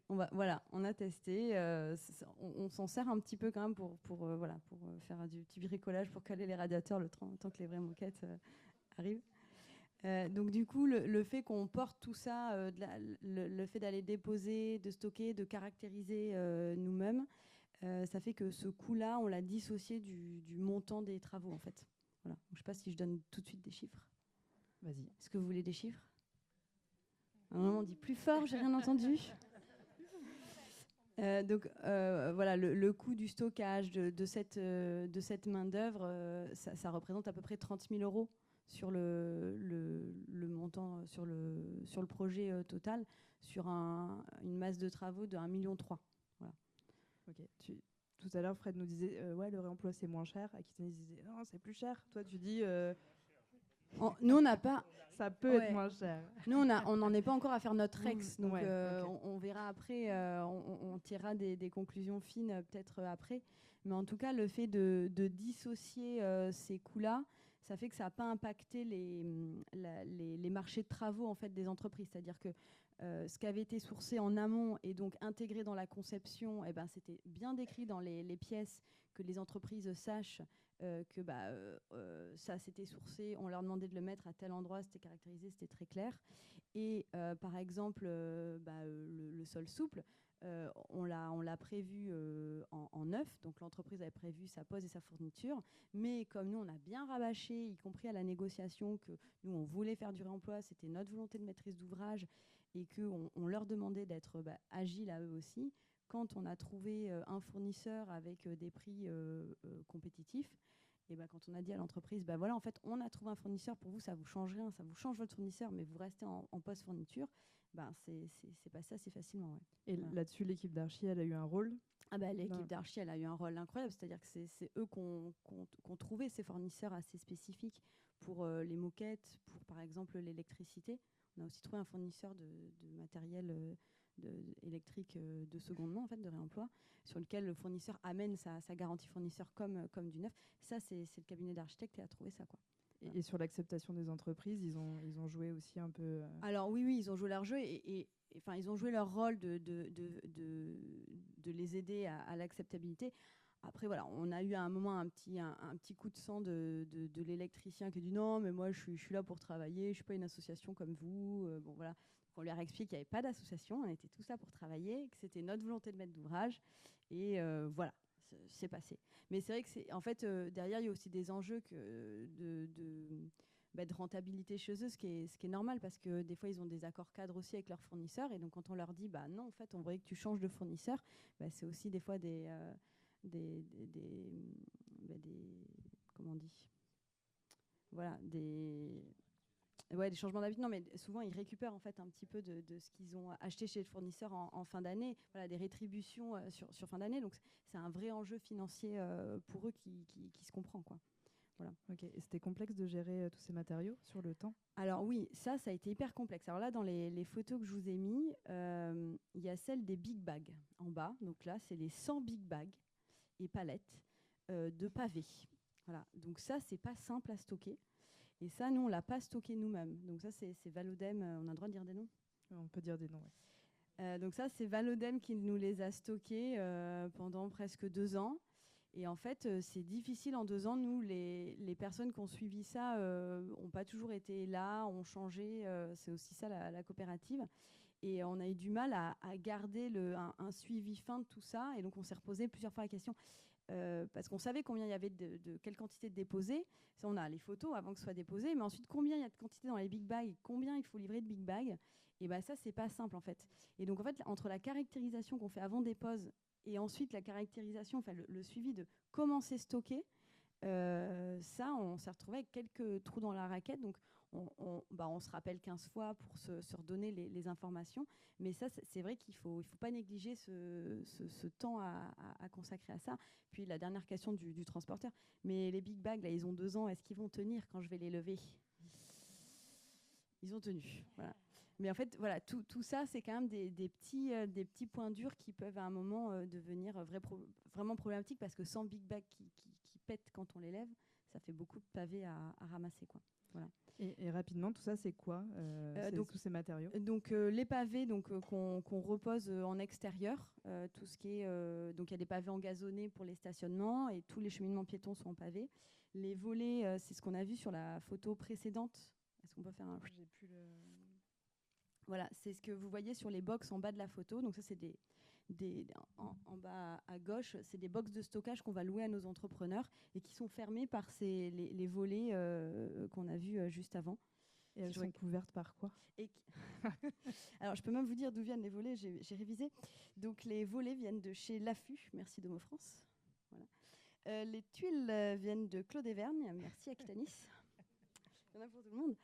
on a testé. On s'en sert un petit peu quand même pour faire du petit bricolage pour caler les radiateurs le temps que les vraies moquettes arrivent. Donc du coup, le fait qu'on porte tout ça, le fait d'aller déposer, de stocker, de caractériser nous-mêmes, ça fait que ce coût-là, on l'a dissocié du montant des travaux en fait. Voilà. Donc, je ne sais pas si je donne tout de suite des chiffres. Vas-y. Est-ce que vous voulez des chiffres? À un moment, on dit plus fort, j'ai rien entendu. Voilà, le coût du stockage de cette main-d'œuvre, ça représente à peu près 30 000 € sur le montant, sur le projet total, sur une masse de travaux de 1,3 million. Voilà. Ok. Tout à l'heure, Fred nous disait ouais, le réemploi c'est moins cher. Aquitanis disait non, c'est plus cher. Toi, tu dis nous, on n'a pas. Ça peut être moins cher. Nous, on n'en est pas encore à faire notre ex, donc okay. on verra après. On tirera des conclusions fines peut-être après. Mais en tout cas, le fait de dissocier ces coûts-là, ça fait que ça n'a pas impacté les marchés de travaux en fait, des entreprises. C'est-à-dire que ce qui avait été sourcé en amont et donc intégré dans la conception, c'était bien décrit dans les pièces, que les entreprises sachent que ça c'était sourcé, on leur demandait de le mettre à tel endroit, c'était caractérisé, c'était très clair. Et par exemple, le sol souple, on l'a prévu en neuf, donc l'entreprise avait prévu sa pose et sa fourniture, mais comme nous on a bien rabâché, y compris à la négociation, que nous on voulait faire du réemploi, c'était notre volonté de maîtrise d'ouvrage, et qu'on leur demandait d'être agile à eux aussi, quand on a trouvé un fournisseur avec des prix compétitifs, et quand on a dit à l'entreprise, voilà, en fait, on a trouvé un fournisseur, pour vous, ça vous change rien, ça vous change votre fournisseur, mais vous restez en post-fourniture, c'est passé assez facilement. Ouais. Et là-dessus, l'équipe d'archi, elle a eu un rôle? L'équipe d'archi, elle a eu un rôle incroyable, c'est-à-dire que c'est eux qu'on trouvait ces fournisseurs assez spécifiques pour les moquettes, pour par exemple l'électricité. On a aussi trouvé un fournisseur de matériel électrique de seconde main, en fait, de réemploi, sur lequel le fournisseur amène sa garantie fournisseur comme du neuf. Ça, c'est le cabinet d'architectes qui a trouvé ça, quoi. Et sur l'acceptation des entreprises, ils ont joué aussi un peu... Alors oui, ils ont joué leur jeu et ils ont joué leur rôle de les aider à l'acceptabilité. Après, voilà, on a eu à un moment un petit coup de sang de l'électricien qui a dit non, mais moi je suis là pour travailler, je ne suis pas une association comme vous. Bon, voilà. On lui a expliqué qu'il n'y avait pas d'association, on était tous là pour travailler, que c'était notre volonté de mettre d'ouvrage. Et voilà, c'est passé. Mais c'est vrai que en fait, derrière, il y a aussi des enjeux de rentabilité chez eux, ce qui est normal, parce que des fois, ils ont des accords cadres aussi avec leurs fournisseurs. Et donc, quand on leur dit, non, en fait, on voudrait que tu changes de fournisseur, c'est aussi des fois des comment on dit, voilà, des changements d'habitude. Non, mais souvent ils récupèrent en fait un petit peu de ce qu'ils ont acheté chez le fournisseur en fin d'année. Voilà, des rétributions sur fin d'année. Donc c'est un vrai enjeu financier pour eux qui se comprend, quoi. Voilà. Ok. Et c'était complexe de gérer tous ces matériaux sur le temps? Alors oui, ça a été hyper complexe. Alors là, dans les photos que je vous ai mis, il y a celle des big bags en bas. Donc là, c'est les 100 big bags et palettes de pavés. Voilà. Donc ça, c'est pas simple à stocker. Et ça, nous, on l'a pas stocké nous-mêmes. Donc ça, c'est Valodem. On a le droit de dire des noms? On peut dire des noms, oui. Donc ça, c'est Valodem qui nous les a stockés pendant presque 2 ans. Et en fait, c'est difficile en 2 ans. Nous, les personnes qui ont suivi ça n'ont pas toujours été là, ont changé. C'est aussi ça, la coopérative. Et on a eu du mal à garder un suivi fin de tout ça. Et donc, on s'est reposé plusieurs fois la question, parce qu'on savait combien il y avait quelle quantité de déposés. Ça, on a les photos avant que ce soit déposé, mais ensuite combien il y a de quantité dans les big bags, combien il faut livrer de big bags. Et ça, c'est pas simple en fait. Et donc en fait, entre la caractérisation qu'on fait avant dépose et ensuite la caractérisation, enfin le suivi de comment c'est stocké, ça, on s'est retrouvé avec quelques trous dans la raquette. Donc on se rappelle 15 fois pour se redonner les informations. Mais ça, c'est vrai qu'il faut pas négliger ce temps à consacrer à ça. Puis la dernière question du transporteur. Mais les big bags, là, ils ont 2 ans. Est-ce qu'ils vont tenir quand je vais les lever ? Ils ont tenu. Voilà. Mais en fait, voilà, tout ça, c'est quand même des petits points durs qui peuvent à un moment devenir vraiment problématiques, parce que sans big bag qui pètent quand on les lève, ça fait beaucoup de pavés à ramasser, quoi. Voilà. Et rapidement, tout ça, c'est quoi donc, tous ces matériaux? Donc les pavés qu'on repose en extérieur, tout ce qui est donc il y a des pavés engazonnés pour les stationnements et tous les cheminements piétons sont en pavés. Les volets, c'est ce qu'on a vu sur la photo précédente. Est-ce qu'on peut faire un... J'ai plus le... Voilà, c'est ce que vous voyez sur les box en bas de la photo. Donc ça, c'est en bas à gauche, c'est des box de stockage qu'on va louer à nos entrepreneurs et qui sont fermés par les volets qu'on a vus juste avant. Et elles sont couvertes par quoi? Alors, je peux même vous dire d'où viennent les volets, j'ai révisé. Donc, les volets viennent de chez L'Affût, merci Domo France. Voilà. Les tuiles viennent de Claude Evergne, merci Aquitanis. Il y en a pour tout le monde.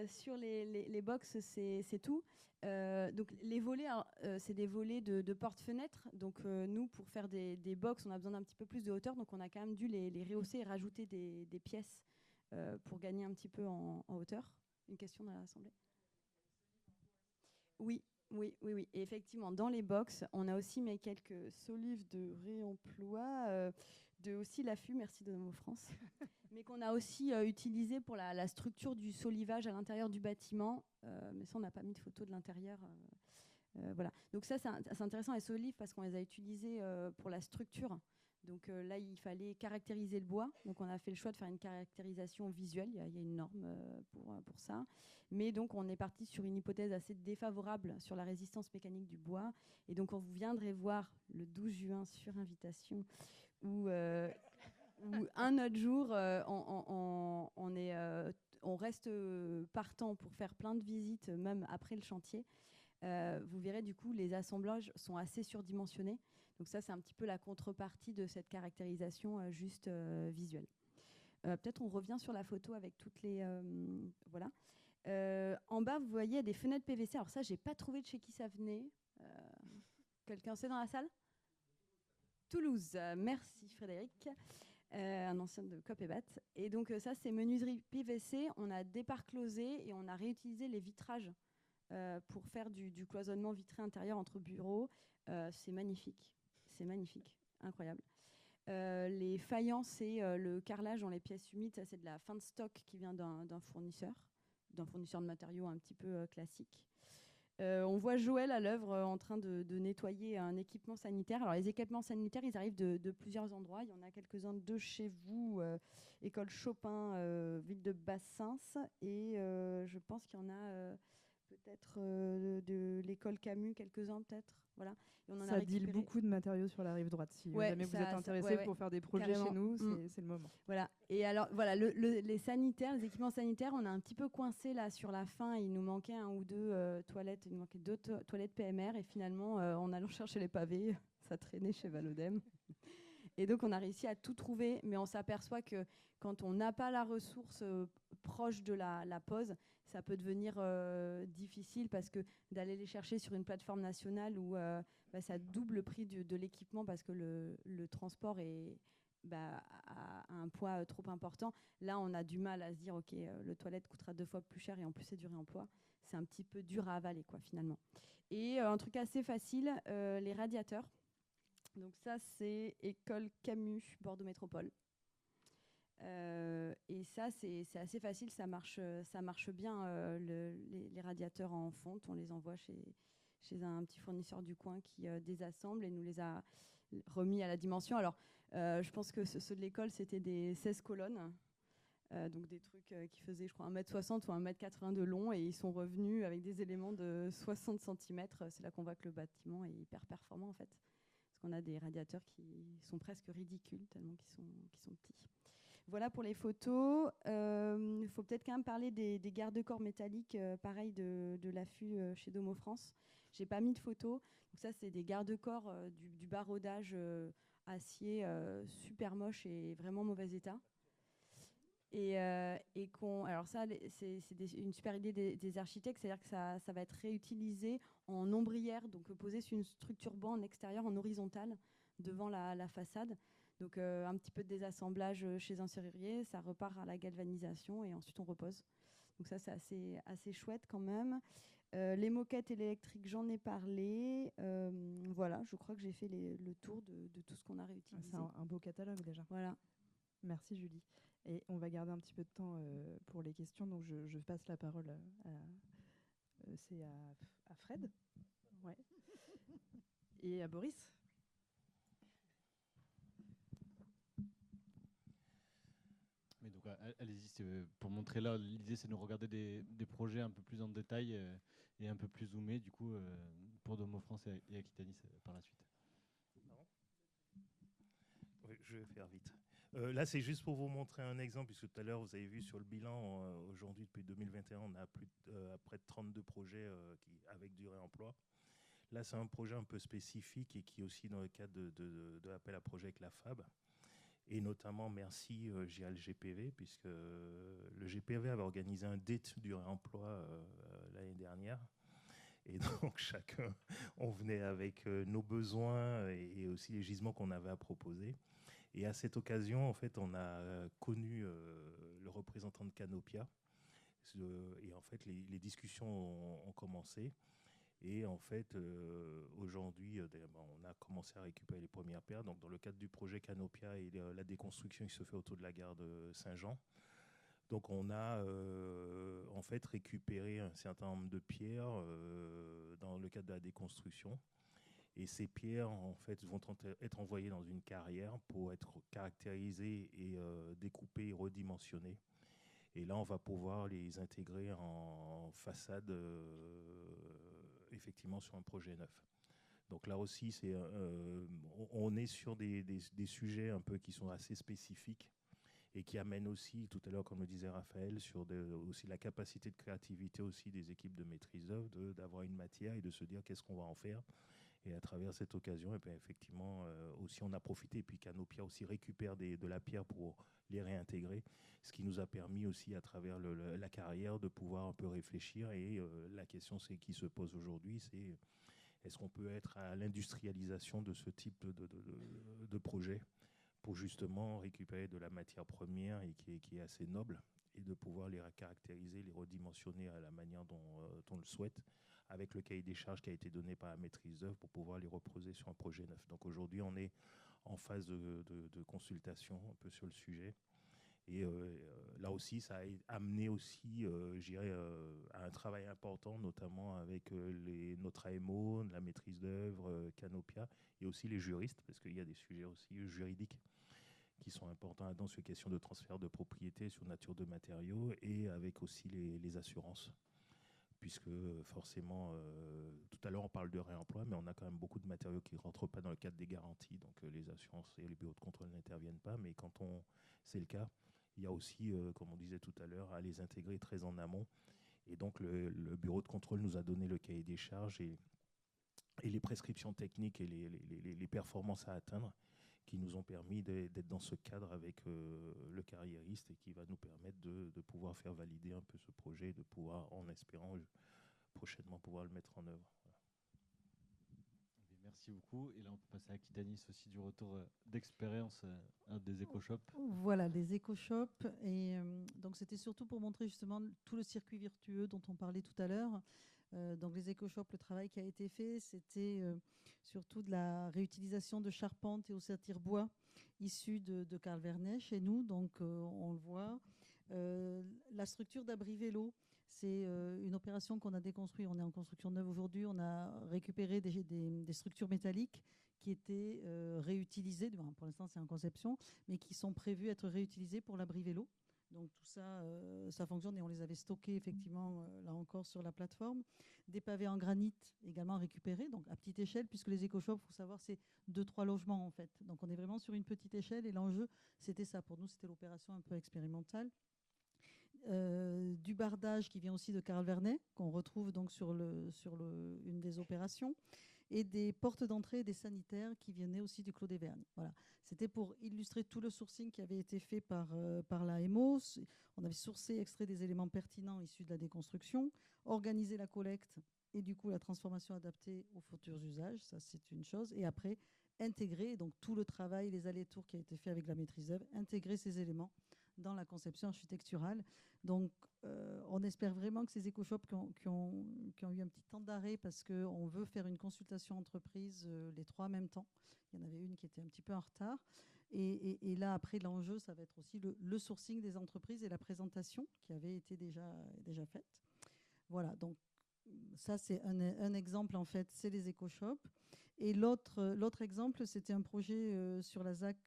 Sur les box, c'est tout. Donc les volets, c'est des volets de porte-fenêtre. Donc nous, pour faire des box, on a besoin d'un petit peu plus de hauteur. Donc on a quand même dû les rehausser et rajouter des pièces pour gagner un petit peu en hauteur. Une question dans l'Assemblée? Oui. Et effectivement, dans les box, on a aussi mis quelques solives de réemploi, de aussi L'Affût, merci de Domo France, mais qu'on a aussi utilisé pour la structure du solivage à l'intérieur du bâtiment. Mais ça, on n'a pas mis de photo de l'intérieur. Voilà. Donc ça, c'est intéressant, les solives, parce qu'on les a utilisés pour la structure. Donc là, il fallait caractériser le bois. Donc on a fait le choix de faire une caractérisation visuelle. Il y a une norme pour ça. Mais donc on est parti sur une hypothèse assez défavorable sur la résistance mécanique du bois. Et donc on vous viendrez voir le 12 juin sur invitation, où un autre jour, on reste partant pour faire plein de visites, même après le chantier. Vous verrez, du coup, les assemblages sont assez surdimensionnés. Donc ça, c'est un petit peu la contrepartie de cette caractérisation juste visuelle. Peut-être on revient sur la photo avec toutes les... voilà. En bas, vous voyez des fenêtres PVC. Alors ça, je n'ai pas trouvé de chez qui ça venait. Quelqu'un sait dans la salle? Toulouse. Merci Frédéric. Un ancien de Copébat. Et donc ça, c'est menuiserie PVC. On a déparclosé et on a réutilisé les vitrages pour faire du cloisonnement vitré intérieur entre bureaux. C'est magnifique. C'est magnifique. Incroyable. Les faïences et le carrelage dans les pièces humides, ça c'est de la fin de stock qui vient d'un fournisseur de matériaux un petit peu classique. On voit Joël à l'œuvre en train de nettoyer un équipement sanitaire. Alors les équipements sanitaires, ils arrivent de plusieurs endroits. Il y en a quelques-uns de chez vous, École Chopin, ville de Bassins, et je pense qu'il y en a peut-être de l'école Camus, quelques-uns peut-être. Voilà. Et on en ça deal beaucoup de matériaux sur la rive droite. Si jamais vous êtes intéressé pour faire des projets carrément. Chez nous, c'est le moment. Voilà. Et alors, voilà, les sanitaires, les équipements sanitaires, on a un petit peu coincé là sur la fin. Il nous manquait 1 ou 2 toilettes. Il nous manquait 2 toilettes PMR. Et finalement, en allant chercher les pavés, ça traînait chez Valodem. Et donc, on a réussi à tout trouver. Mais on s'aperçoit que quand on n'a pas la ressource proche de la pose, ça peut devenir difficile, parce que d'aller les chercher sur une plateforme nationale où ça double le prix de l'équipement, parce que le transport a un poids trop important. Là, on a du mal à se dire, OK, le toilette coûtera 2 fois plus cher et en plus, c'est du réemploi. C'est un petit peu dur à avaler, quoi, finalement. Et un truc assez facile, les radiateurs. Donc ça, c'est École Camus, Bordeaux Métropole. Et ça, c'est assez facile, ça marche bien, les radiateurs en fonte. On les envoie chez un petit fournisseur du coin qui désassemble et nous les a remis à la dimension. Alors, je pense que ceux de l'école, c'était des 16 colonnes, donc des trucs qui faisaient, je crois, 1m60 ou 1m80 de long, et ils sont revenus avec des éléments de 60 cm. C'est là qu'on voit que le bâtiment est hyper performant, en fait. Parce qu'on a des radiateurs qui sont presque ridicules, tellement qu'ils sont petits. Voilà pour les photos. Il faut peut-être quand même parler des garde-corps métalliques, pareil, de l'affût chez Domo France. Je n'ai pas mis de photos. Donc ça, c'est des garde-corps du barodage acier super moche et vraiment mauvais état. Alors ça, c'est une super idée des architectes, c'est-à-dire que ça va être réutilisé en ombrière, donc posé sur une structure banc en extérieur, en horizontal, devant la façade. Donc un petit peu de désassemblage chez un serrurier, ça repart à la galvanisation et ensuite on repose. Donc ça, c'est assez chouette quand même. Les moquettes électriques, j'en ai parlé. Voilà, je crois que j'ai fait le tour de tout ce qu'on a réutilisé. C'est un beau catalogue déjà. Voilà. Merci Julie. Et on va garder un petit peu de temps pour les questions, donc je passe la parole à Fred. Ouais. Et à Boris. Mais donc, allez-y, pour montrer là, l'idée c'est de nous regarder des projets un peu plus en détail et un peu plus zoomés, du coup, pour Domo France et Aquitanis par la suite. Oui, je vais faire vite. Là, c'est juste pour vous montrer un exemple, puisque tout à l'heure, vous avez vu sur le bilan, aujourd'hui, depuis 2021, on a près de 32 projets avec du réemploi. Là, c'est un projet un peu spécifique et qui est aussi dans le cadre de l'appel à projet avec la FAB. Et notamment, merci le GPV, puisque le GPV avait organisé un date du réemploi l'année dernière. Et donc, chacun, on venait avec nos besoins et aussi les gisements qu'on avait à proposer. Et à cette occasion, en fait, on a connu le représentant de Canopia. Et en fait, les discussions ont commencé. Et en fait, aujourd'hui, on a commencé à récupérer les premières pierres. Donc, dans le cadre du projet Canopia et la déconstruction qui se fait autour de la gare de Saint-Jean. Donc, on a en fait récupéré un certain nombre de pierres dans le cadre de la déconstruction. Et ces pierres, en fait, vont être envoyées dans une carrière pour être caractérisées et découpées et redimensionnées. Et là, on va pouvoir les intégrer en façade, effectivement, sur un projet neuf. Donc là aussi, on est sur des sujets un peu qui sont assez spécifiques et qui amènent aussi, tout à l'heure, comme le disait Raphaël, sur aussi la capacité de créativité aussi des équipes de maîtrise d'œuvre, d'avoir une matière et de se dire qu'est-ce qu'on va en faire. Et à travers cette occasion, et bien effectivement, aussi on a profité, et puis Canopia aussi récupère de la pierre pour les réintégrer, ce qui nous a permis aussi à travers la carrière de pouvoir un peu réfléchir. Et la question qui se pose aujourd'hui, c'est est-ce qu'on peut être à l'industrialisation de ce type de projet pour justement récupérer de la matière première et qui est assez noble, et de pouvoir les caractériser, les redimensionner à la manière dont on le souhaite, avec le cahier des charges qui a été donné par la maîtrise d'œuvre pour pouvoir les reposer sur un projet neuf. Donc aujourd'hui, on est en phase de consultation un peu sur le sujet. Et là aussi, ça a amené aussi, à un travail important, notamment avec notre AMO, la maîtrise d'œuvre, Canopia, et aussi les juristes, parce qu'il y a des sujets aussi juridiques qui sont importants là-dedans sur les questions de transfert de propriété, sur nature de matériaux, et avec aussi les assurances. Puisque forcément, tout à l'heure on parle de réemploi, mais on a quand même beaucoup de matériaux qui ne rentrent pas dans le cadre des garanties, donc les assurances et les bureaux de contrôle n'interviennent pas, mais quand c'est le cas, il y a aussi, comme on disait tout à l'heure, à les intégrer très en amont. Et donc le bureau de contrôle nous a donné le cahier des charges et les prescriptions techniques et les performances à atteindre, qui nous ont permis d'être dans ce cadre avec le carriériste, et qui va nous permettre de pouvoir faire valider un peu ce projet et de pouvoir, en espérant prochainement, pouvoir le mettre en œuvre. Voilà. Merci beaucoup. Et là, on peut passer à Aquitanis aussi, du retour d'expérience des éco-shops. Voilà, des éco-shops. Et donc, c'était surtout pour montrer justement tout le circuit virtueux dont on parlait tout à l'heure. Donc, les éco-shops, le travail qui a été fait, c'était surtout de la réutilisation de charpentes et ossature bois issus de Carl Vernet chez nous. Donc, on le voit. La structure d'abri vélo, c'est une opération qu'on a déconstruite. On est en construction neuve aujourd'hui. On a récupéré des structures métalliques qui étaient réutilisées. Pour l'instant, c'est en conception, mais qui sont prévues être réutilisées pour l'abri vélo. Donc tout ça, ça fonctionne et on les avait stockés effectivement, là encore, sur la plateforme. Des pavés en granit également récupérés, donc à petite échelle, puisque les éco-shops, il faut savoir, c'est 2-3 logements en fait. Donc on est vraiment sur une petite échelle et l'enjeu, c'était ça. Pour nous, c'était l'opération un peu expérimentale. Du bardage qui vient aussi de Carl Vernet, qu'on retrouve donc sur une des opérations, et des portes d'entrée et des sanitaires qui venaient aussi du Clos des Vergnes. Voilà. C'était pour illustrer tout le sourcing qui avait été fait par l'AMO. On avait sourcé, extrait des éléments pertinents issus de la déconstruction, organisé la collecte et du coup la transformation adaptée aux futurs usages, ça c'est une chose, et après intégrer donc tout le travail, les allers-retours qui a été fait avec la maîtrise d'œuvre, intégrer ces éléments dans la conception architecturale. Donc, on espère vraiment que ces éco-shops qui ont eu un petit temps d'arrêt parce qu'on veut faire une consultation entreprise les 3 en même temps. Il y en avait une qui était un petit peu en retard. Et là, après, l'enjeu, ça va être aussi le sourcing des entreprises et la présentation qui avait été déjà faite. Voilà, donc ça, c'est un exemple, en fait, c'est les éco-shops. Et l'autre exemple, c'était un projet sur la ZAC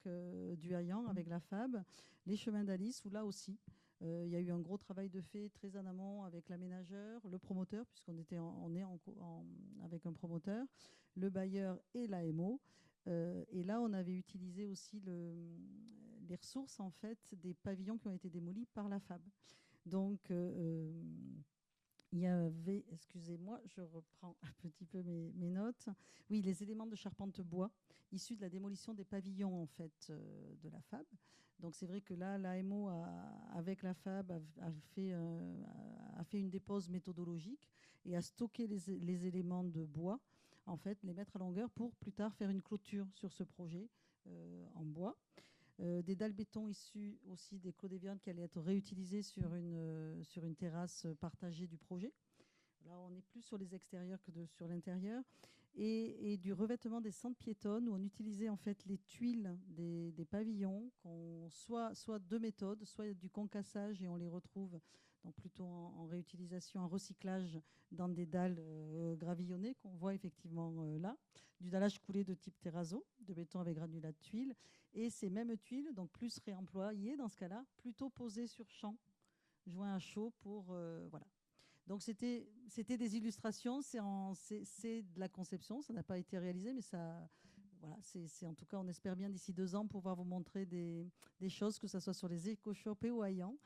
du Haillan avec la FAB, les chemins d'Alice, où là aussi, il y a eu un gros travail de fait très en amont avec l'aménageur, le promoteur, puisqu'on est avec un promoteur, le bailleur et l'AMO. Et là, on avait utilisé aussi les ressources en fait, des pavillons qui ont été démolis par la FAB. Donc, il y avait, excusez-moi, je reprends un petit peu mes notes. Oui, les éléments de charpente bois issus de la démolition des pavillons en fait de la FAB. Donc c'est vrai que là, l'AMO avec la FAB a fait une dépose méthodologique et a stocké les éléments de bois, en fait, les mettre à longueur pour plus tard faire une clôture sur ce projet en bois. Des dalles béton issues aussi des Clos des Vergnes qui allaient être réutilisées sur une terrasse partagée du projet. Là, on est plus sur les extérieurs que sur l'intérieur. Et du revêtement des centres piétonnes où on utilisait en fait les tuiles des pavillons, soit deux méthodes, soit du concassage et on les retrouve donc plutôt en réutilisation, en recyclage dans des dalles gravillonnées qu'on voit effectivement là, du dallage coulé de type terrazzo, de béton avec granulat de tuiles, et ces mêmes tuiles, donc plus réemployées dans ce cas-là, plutôt posées sur champ, joint à chaud pour voilà. Donc c'était des illustrations, c'est de la conception, ça n'a pas été réalisé, mais ça, voilà, c'est en tout cas, on espère bien d'ici 2 ans pouvoir vous montrer des choses, que ce soit sur les éco-shops et au Haillan,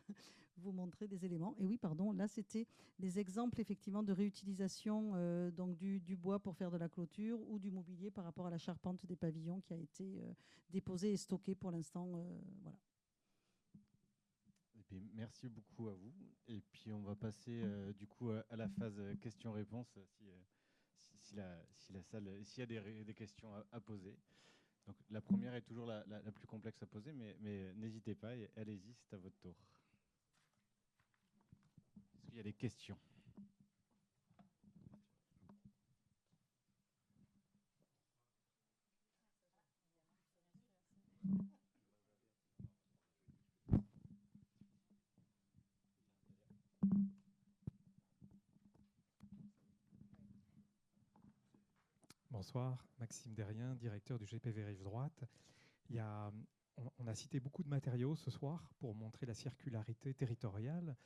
vous montrer des éléments. Et oui, pardon, là c'était des exemples effectivement de réutilisation donc du bois pour faire de la clôture ou du mobilier par rapport à la charpente des pavillons qui a été déposée et stockée pour l'instant. Voilà. Et puis, merci beaucoup à vous. Et puis on va passer du coup à la phase questions-réponses s'il y a des questions à poser. Donc la première est toujours la plus complexe à poser, mais n'hésitez pas et allez-y, c'est à votre tour. Est-ce qu'il y a des questions ? Bonsoir, Maxime Derrien, directeur du GPV Rive Droite. On a cité beaucoup de matériaux ce soir pour montrer la circularité territoriale,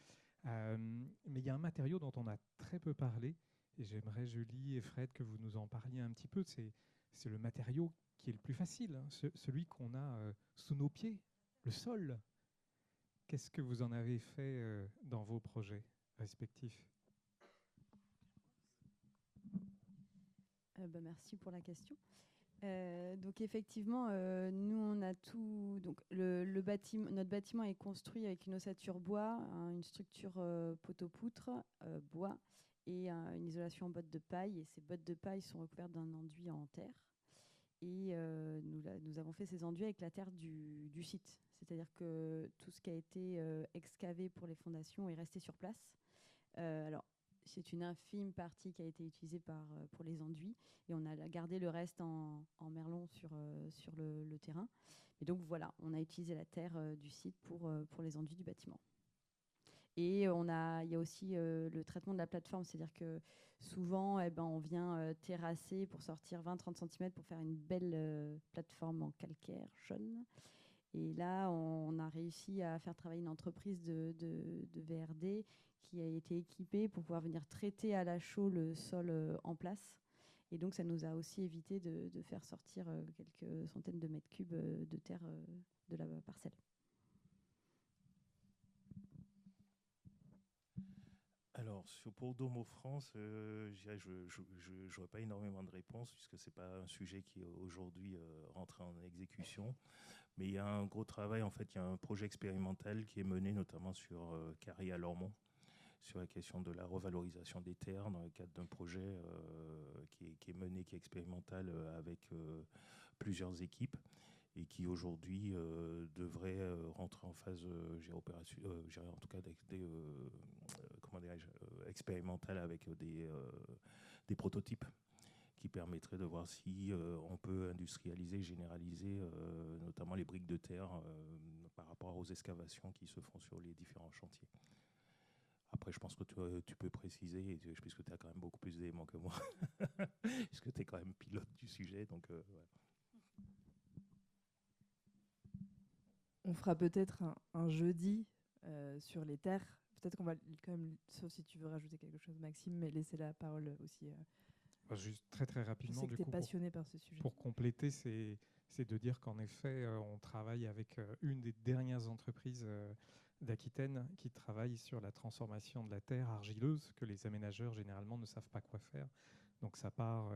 mais il y a un matériau dont on a très peu parlé, et j'aimerais, Julie et Fred, que vous nous en parliez un petit peu. C'est le matériau qui est le plus facile, hein, celui qu'on a sous nos pieds, le sol. Qu'est-ce que vous en avez fait dans vos projets respectifs ? Merci pour la question. Donc effectivement, nous on a tout. Donc notre bâtiment est construit avec une ossature bois, une structure poteau-poutre bois et une isolation en bottes de paille. Et ces bottes de paille sont recouvertes d'un enduit en terre. Et nous avons fait ces enduits avec la terre du site. C'est-à-dire que tout ce qui a été excavé pour les fondations est resté sur place. Alors, c'est une infime partie qui a été utilisée pour les enduits et on a gardé le reste en merlon sur le terrain. Et donc voilà, on a utilisé la terre du site pour les enduits du bâtiment. Et il y a aussi le traitement de la plateforme, c'est-à-dire que souvent on vient terrasser pour sortir 20-30 cm pour faire une belle plateforme en calcaire jaune. Et là, on a réussi à faire travailler une entreprise de VRD qui a été équipée pour pouvoir venir traiter à la chaux le sol en place. Et donc, ça nous a aussi évité de faire sortir quelques centaines de mètres cubes de terre de la parcelle. Alors, pour Domo France, je n'aurais pas énormément de réponses puisque ce n'est pas un sujet qui est aujourd'hui rentré en exécution. Mais il y a un gros travail, en fait, il y a un projet expérimental qui est mené notamment sur Carré à Lormont, sur la question de la revalorisation des terres dans le cadre d'un projet qui est mené, qui est expérimental avec plusieurs équipes et qui aujourd'hui devrait rentrer en phase en tout cas expérimentale avec des prototypes qui permettraient de voir si on peut industrialiser, généraliser notamment les briques de terre par rapport aux excavations qui se font sur les différents chantiers. Après, je pense que tu peux préciser, puisque tu as quand même beaucoup plus d'éléments que moi, puisque tu es quand même pilote du sujet. Donc, voilà. On fera peut-être un jeudi sur les terres. Peut-être qu'on va quand même, sauf si tu veux rajouter quelque chose, Maxime, mais laisser la parole aussi. Juste très très rapidement, je sais que tu es passionné par ce sujet. Pour compléter, c'est de dire qu'en effet, on travaille avec une des dernières entreprises d'Aquitaine qui travaille sur la transformation de la terre argileuse que les aménageurs généralement ne savent pas quoi faire. Donc ça part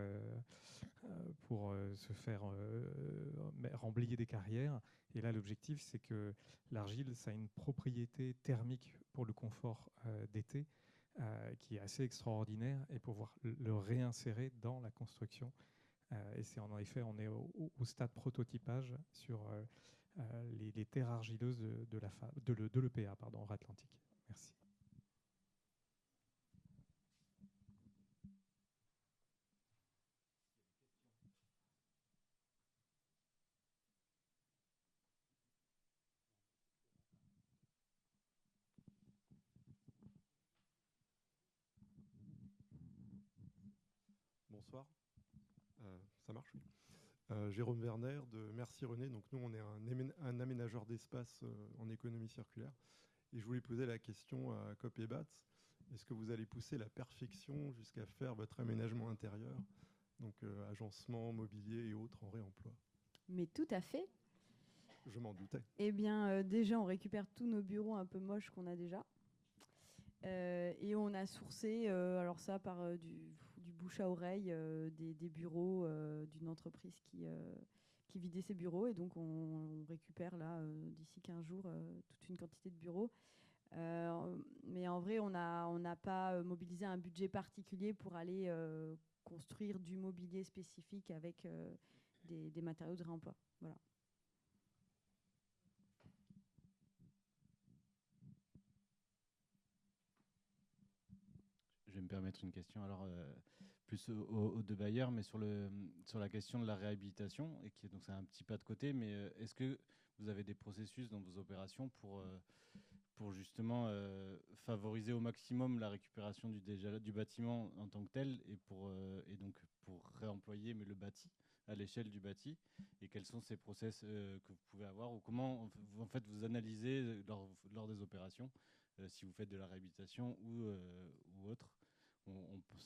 pour se faire remblayer des carrières. Et là, l'objectif, c'est que l'argile, ça a une propriété thermique pour le confort d'été qui est assez extraordinaire et pouvoir le réinsérer dans la construction. Et c'est en effet, on est au stade prototypage sur les terres argileuses de l'EPA, Atlantique. Merci. Bonsoir. Ça marche, oui. Jérôme Werner de Merci René. Donc nous, on est un aménageur d'espace en économie circulaire. Et je voulais poser la question à Cop et Bats. Est-ce que vous allez pousser la perfection jusqu'à faire votre aménagement intérieur, donc agencement, mobilier et autres en réemploi? Mais tout à fait. Je m'en doutais. Eh bien, déjà, on récupère tous nos bureaux un peu moches qu'on a déjà. Et on a sourcé, alors ça, par du bouche à oreille, des bureaux d'une entreprise qui vidait ses bureaux. Et donc, on récupère là, d'ici 15 jours, toute une quantité de bureaux. Mais en vrai, on n'a pas mobilisé un budget particulier pour aller construire du mobilier spécifique avec des matériaux de réemploi. Voilà. Je vais me permettre une question, alors plus aux deux bailleurs, mais sur la question de la réhabilitation, et donc c'est un petit pas de côté, mais est-ce que vous avez des processus dans vos opérations pour justement favoriser au maximum la récupération du bâtiment en tant que tel et donc pour réemployer le bâti à l'échelle du bâti, et quels sont ces process que vous pouvez avoir, ou comment en fait vous analysez lors des opérations si vous faites de la réhabilitation ou autre.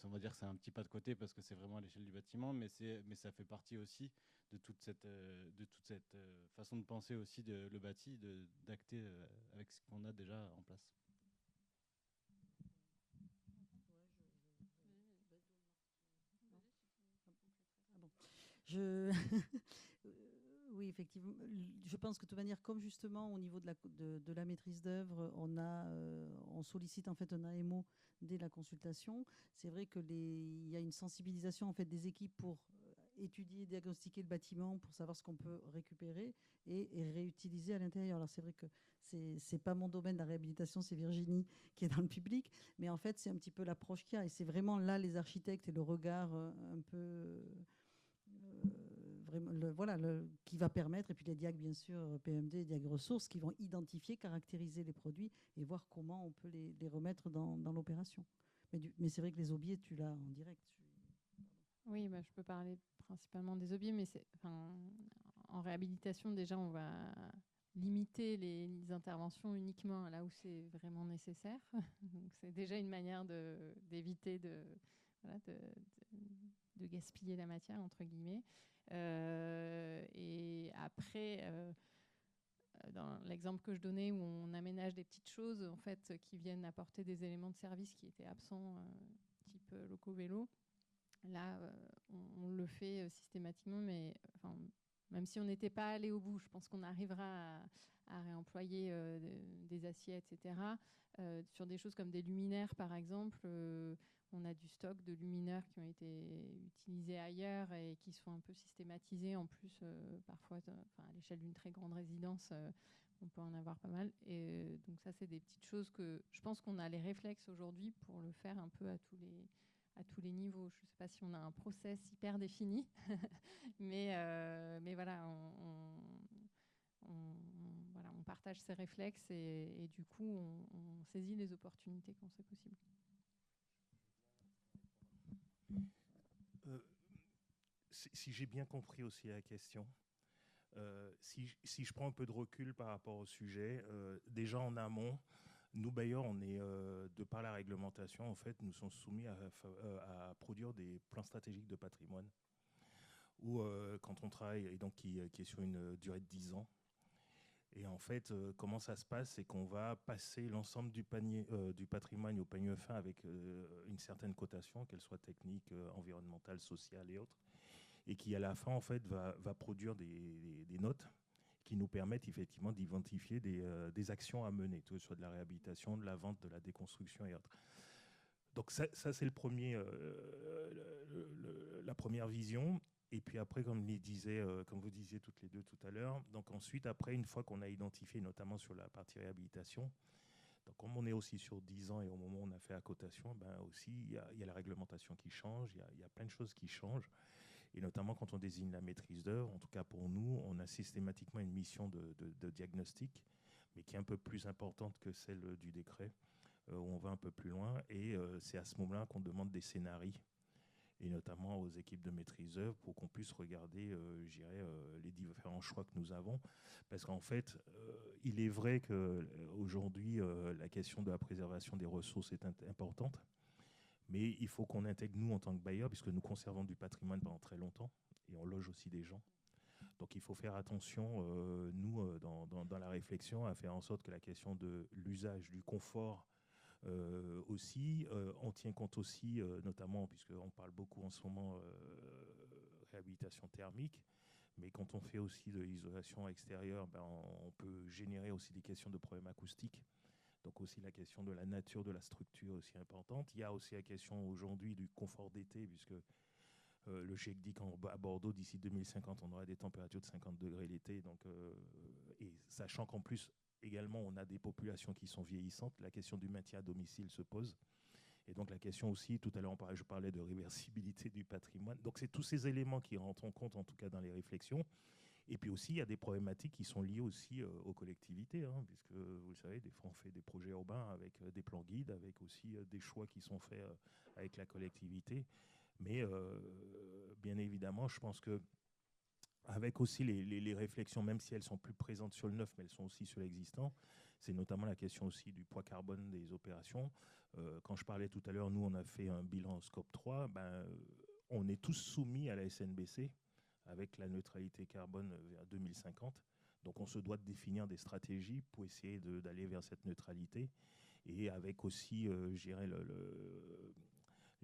On va dire que c'est un petit pas de côté parce que c'est vraiment à l'échelle du bâtiment, mais ça fait partie aussi de toute cette façon de penser aussi le bâti, d'acter avec ce qu'on a déjà en place. Oui, effectivement. Je pense que de toute manière, comme justement au niveau de la maîtrise d'œuvre, on sollicite en fait un AMO dès la consultation. C'est vrai il y a une sensibilisation en fait des équipes pour étudier, diagnostiquer le bâtiment, pour savoir ce qu'on peut récupérer et réutiliser à l'intérieur. Alors c'est vrai que c'est pas mon domaine, la réhabilitation, c'est Virginie qui est dans le public, mais en fait c'est un petit peu l'approche qu'il y a, et c'est vraiment là les architectes et le regard un peu qui va permettre, et puis les diags bien sûr, PMD, diag ressources, qui vont identifier, caractériser les produits et voir comment on peut les remettre dans l'opération. Mais c'est vrai que les aubiers, tu l'as en direct. Oui, je peux parler principalement des aubiers, mais en réhabilitation, déjà, on va limiter les interventions uniquement là où c'est vraiment nécessaire. Donc c'est déjà une manière d'éviter voilà, de gaspiller la matière, entre guillemets. Et après, dans l'exemple que je donnais où on aménage des petites choses en fait, qui viennent apporter des éléments de service qui étaient absents, type loco-vélo, là, on le fait systématiquement, mais même si on n'était pas allé au bout, je pense qu'on arrivera à réemployer des assiettes, etc. Sur des choses comme des luminaires, par exemple, on a du stock de luminaires qui ont été utilisés ailleurs et qui sont un peu systématisés. En plus, parfois, à l'échelle d'une très grande résidence, on peut en avoir pas mal. Et donc ça, c'est des petites choses que je pense qu'on a les réflexes aujourd'hui pour le faire un peu à tous les niveaux. Je ne sais pas si on a un process hyper défini, mais voilà, on partage ces réflexes et du coup, on saisit les opportunités quand c'est possible. Si j'ai bien compris aussi la question, si je prends un peu de recul par rapport au sujet, déjà en amont, nous, bailleurs, on est, de par la réglementation, en fait, nous sommes soumis à produire des plans stratégiques de patrimoine, où quand on travaille, et donc qui est sur une durée de 10 ans, et en fait, comment ça se passe, c'est qu'on va passer l'ensemble du patrimoine au panier fin avec une certaine cotation, qu'elle soit technique, environnementale, sociale et autres, et qui à la fin, en fait, va produire des notes qui nous permettent effectivement d'identifier des actions à mener, que ce soit de la réhabilitation, de la vente, de la déconstruction et autres. Donc ça c'est la première vision. Et puis après, comme vous disiez toutes les deux tout à l'heure, donc ensuite, après, une fois qu'on a identifié, notamment sur la partie réhabilitation, donc comme on est aussi sur 10 ans et au moment où on a fait la cotation, ben aussi, il y a la réglementation qui change, il y a plein de choses qui changent. Et notamment quand on désigne la maîtrise d'œuvre, en tout cas pour nous, on a systématiquement une mission de diagnostic, mais qui est un peu plus importante que celle du décret, où on va un peu plus loin. Et c'est à ce moment-là qu'on demande des scénarios, et notamment aux équipes de maîtrise d'œuvre, pour qu'on puisse regarder, les différents choix que nous avons. Parce qu'en fait, il est vrai qu'aujourd'hui, la question de la préservation des ressources est importante. Mais il faut qu'on intègre, nous, en tant que bailleurs, puisque nous conservons du patrimoine pendant très longtemps, et on loge aussi des gens. Donc il faut faire attention, nous, dans la réflexion, à faire en sorte que la question de l'usage, du confort aussi, on tient compte aussi, notamment, puisqu'on parle beaucoup en ce moment réhabilitation thermique, mais quand on fait aussi de l'isolation extérieure, ben, on peut générer aussi des questions de problèmes acoustiques. Donc aussi la question de la nature de la structure aussi importante. Il y a aussi la question aujourd'hui du confort d'été, puisque le GIEC dit qu'à Bordeaux, d'ici 2050, on aura des températures de 50 degrés l'été. Donc, et sachant qu'en plus, également, on a des populations qui sont vieillissantes, la question du maintien à domicile se pose. Et donc la question aussi, tout à l'heure, je parlais de réversibilité du patrimoine. Donc c'est tous ces éléments qui rentrent en compte, en tout cas dans les réflexions. Et puis aussi, il y a des problématiques qui sont liées aussi aux collectivités, hein, puisque vous le savez, des fois on fait des projets urbains avec des plans guides, avec aussi des choix qui sont faits avec la collectivité. Mais bien évidemment, je pense que avec aussi les réflexions, même si elles sont plus présentes sur le neuf, mais elles sont aussi sur l'existant, c'est notamment la question aussi du poids carbone des opérations. Quand je parlais tout à l'heure, nous on a fait un bilan scope 3, on est tous soumis à la SNBC, avec la neutralité carbone vers 2050. Donc on se doit de définir des stratégies pour essayer d'aller vers cette neutralité. Et avec aussi,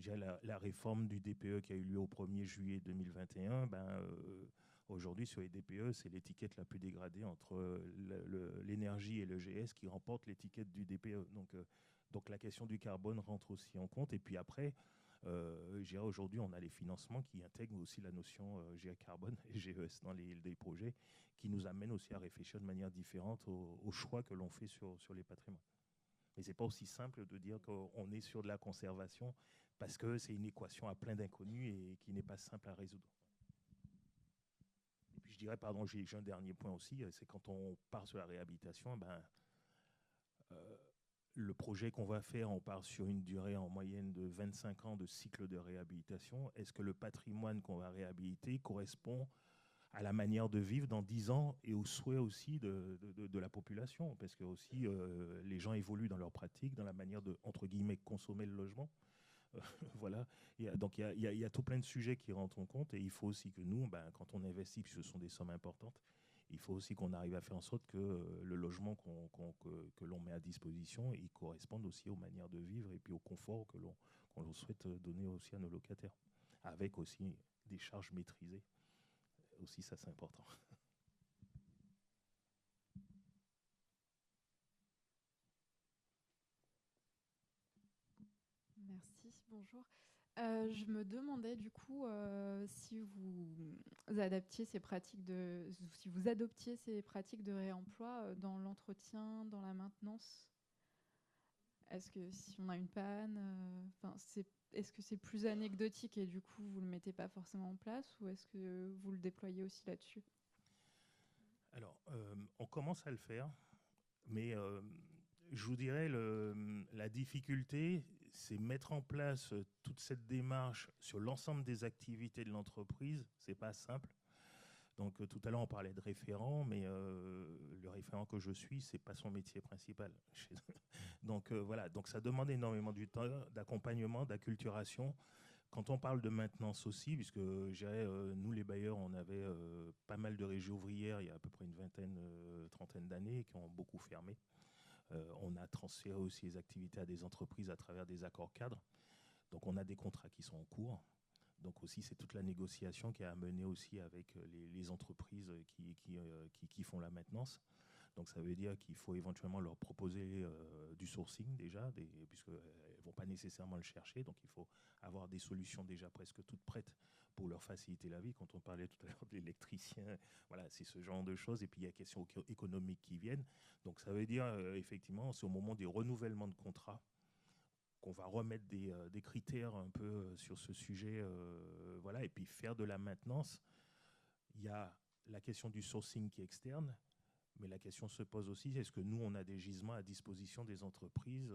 la réforme du DPE qui a eu lieu au 1er juillet 2021, aujourd'hui sur les DPE, c'est l'étiquette la plus dégradée entre l'énergie et le GS qui remporte l'étiquette du DPE. Donc la question du carbone rentre aussi en compte. Et puis après, aujourd'hui, on a les financements qui intègrent aussi la notion carbone et GES dans les projets, qui nous amènent aussi à réfléchir de manière différente aux choix que l'on fait sur les patrimoines. Mais ce n'est pas aussi simple de dire qu'on est sur de la conservation, parce que c'est une équation à plein d'inconnus et qui n'est pas simple à résoudre. Et puis je dirais, pardon, j'ai un dernier point aussi, c'est quand on part sur la réhabilitation, le projet qu'on va faire, on part sur une durée en moyenne de 25 ans de cycle de réhabilitation. Est-ce que le patrimoine qu'on va réhabiliter correspond à la manière de vivre dans 10 ans et aux souhaits aussi de la population, parce que aussi les gens évoluent dans leurs pratiques, dans la manière de, entre guillemets, consommer le logement. Voilà. Donc il y a tout plein de sujets qui rentrent en compte, et il faut aussi que nous, quand on investit, puisque ce sont des sommes importantes, il faut aussi qu'on arrive à faire en sorte que le logement que l'on met à disposition, il corresponde aussi aux manières de vivre et puis au confort que l'on souhaite donner aussi à nos locataires, avec aussi des charges maîtrisées. Aussi, ça c'est important. Merci, bonjour. Je me demandais du coup si vous adoptiez ces pratiques de réemploi dans l'entretien, dans la maintenance. Est-ce que si on a une panne, est-ce que c'est plus anecdotique et du coup vous le mettez pas forcément en place, ou est-ce que vous le déployez aussi là-dessus? Alors, on commence à le faire, mais je vous dirais la difficulté, c'est mettre en place toute cette démarche sur l'ensemble des activités de l'entreprise. C'est pas simple. Donc tout à l'heure on parlait de référent, mais le référent que je suis, c'est pas son métier principal. Donc voilà, donc ça demande énormément du temps, d'accompagnement, d'acculturation. Quand on parle de maintenance aussi, puisque nous les bailleurs, on avait pas mal de régies ouvrières il y a à peu près une vingtaine, trentaine d'années qui ont beaucoup fermé. On a transféré aussi les activités à des entreprises à travers des accords cadres. Donc on a des contrats qui sont en cours. Donc aussi, c'est toute la négociation qui a amené aussi avec les entreprises qui font la maintenance. Donc ça veut dire qu'il faut éventuellement leur proposer du sourcing déjà, puisqu'elles ne vont pas nécessairement le chercher. Donc il faut avoir des solutions déjà presque toutes prêtes pour leur faciliter la vie. Quand on parlait tout à l'heure de l'électricien, voilà, c'est ce genre de choses. Et puis il y a des questions économiques qui viennent. Donc ça veut dire effectivement, c'est au moment des renouvellements de contrats qu'on va remettre des critères un peu sur ce sujet, voilà, et puis faire de la maintenance. Il y a la question du sourcing qui est externe, mais la question se pose aussi, est-ce que nous, on a des gisements à disposition des entreprises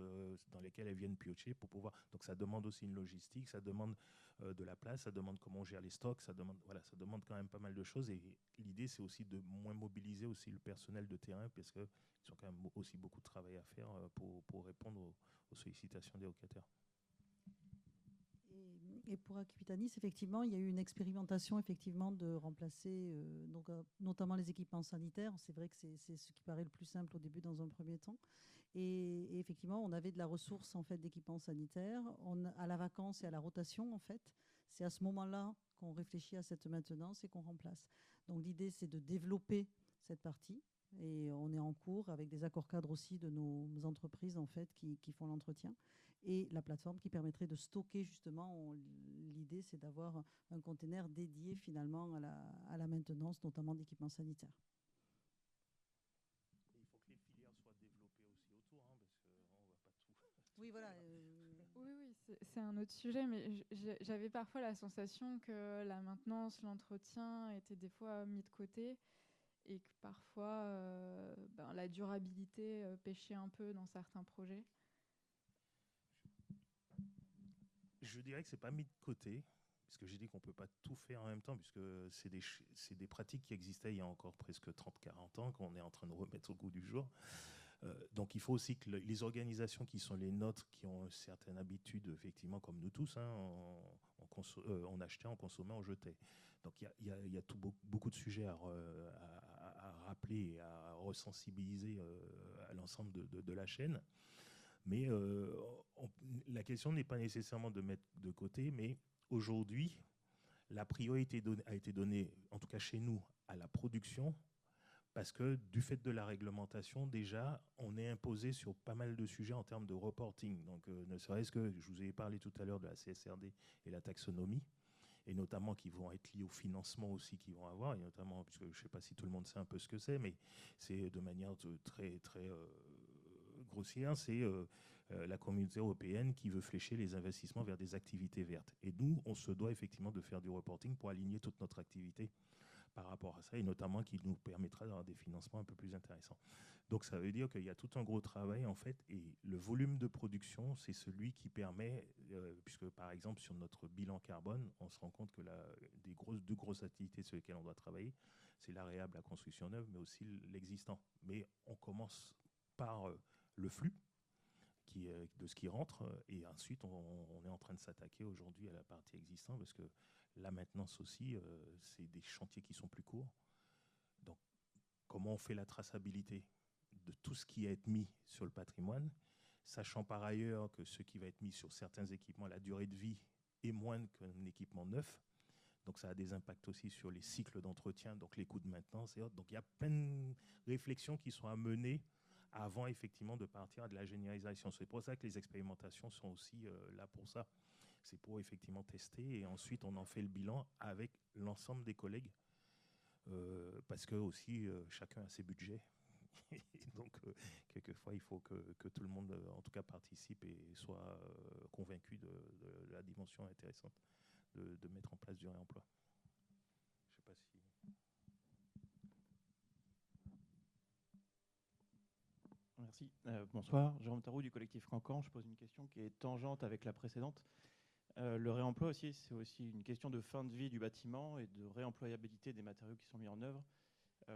dans lesquelles elles viennent piocher pour pouvoir... Donc ça demande aussi une logistique, ça demande de la place, ça demande comment on gère les stocks, ça demande quand même pas mal de choses. Et l'idée, c'est aussi de moins mobiliser aussi le personnel de terrain, parce qu'ils ont quand même aussi beaucoup de travail à faire pour répondre aux sollicitations des locataires. Et pour Aquitanis, effectivement, il y a eu une expérimentation effectivement de remplacer notamment les équipements sanitaires. C'est vrai que c'est ce qui paraît le plus simple au début dans un premier temps. Et effectivement, on avait de la ressource en fait d'équipements sanitaires. À la vacance et à la rotation, en fait, c'est à ce moment-là qu'on réfléchit à cette maintenance et qu'on remplace. Donc l'idée, c'est de développer cette partie. Et on est en cours avec des accords cadres aussi de nos entreprises en fait qui font l'entretien, et la plateforme qui permettrait de stocker justement. L'idée, c'est d'avoir un container dédié finalement à la maintenance, notamment d'équipements sanitaires. Et il faut que les filières soient développées aussi autour, parce qu'on ne va pas tout. Oui, voilà. Oui, c'est un autre sujet, mais j'avais parfois la sensation que la maintenance, l'entretien étaient des fois mis de côté, et que parfois la durabilité pêchait un peu dans certains projets. Je dirais que ce n'est pas mis de côté, parce que j'ai dit qu'on ne peut pas tout faire en même temps, puisque c'est des pratiques qui existaient il y a encore presque 30-40 ans, qu'on est en train de remettre au goût du jour. Donc il faut aussi que les organisations qui sont les nôtres, qui ont une certaine habitude, effectivement, comme nous tous, on achetait, on consommait, on jetait. Donc il y a beaucoup de sujets à rappeler et à resensibiliser à l'ensemble de la chaîne. Mais la question n'est pas nécessairement de mettre de côté, mais aujourd'hui, la priorité a été donnée, en tout cas chez nous, à la production, parce que du fait de la réglementation, déjà, on est imposé sur pas mal de sujets en termes de reporting. Donc, ne serait-ce que, je vous ai parlé tout à l'heure de la CSRD et la taxonomie, et notamment qui vont être liés au financement aussi qu'ils vont avoir, et notamment, puisque je ne sais pas si tout le monde sait un peu ce que c'est, mais c'est de manière très, très grossière, c'est la communauté européenne qui veut flécher les investissements vers des activités vertes. Et nous, on se doit effectivement de faire du reporting pour aligner toute notre activité par rapport à ça, et notamment qui nous permettra d'avoir des financements un peu plus intéressants. Donc ça veut dire qu'il y a tout un gros travail en fait, et le volume de production, c'est celui qui permet, puisque par exemple sur notre bilan carbone, on se rend compte que deux grosses activités sur lesquelles on doit travailler, c'est la réhab, la construction neuve, mais aussi l'existant. Mais on commence par le flux de ce qui rentre, et ensuite on est en train de s'attaquer aujourd'hui à la partie existante, parce que la maintenance aussi, c'est des chantiers qui sont plus courts. Donc comment on fait la traçabilité de tout ce qui va être mis sur le patrimoine, sachant par ailleurs que ce qui va être mis sur certains équipements, la durée de vie est moindre qu'un équipement neuf. Donc ça a des impacts aussi sur les cycles d'entretien, donc les coûts de maintenance et autres. Donc il y a plein de réflexions qui sont à mener avant effectivement de partir de la généralisation. C'est pour ça que les expérimentations sont aussi là pour ça. C'est pour effectivement tester, et ensuite on en fait le bilan avec l'ensemble des collègues, parce que aussi chacun a ses budgets. Donc quelquefois il faut que tout le monde en tout cas participe et soit convaincu de la dimension intéressante de mettre en place du réemploi. Je sais pas si... Merci. Bonsoir, Jérôme Tarou du collectif Cancan. Je pose une question qui est tangente avec la précédente. Le réemploi aussi, c'est aussi une question de fin de vie du bâtiment et de réemployabilité des matériaux qui sont mis en œuvre.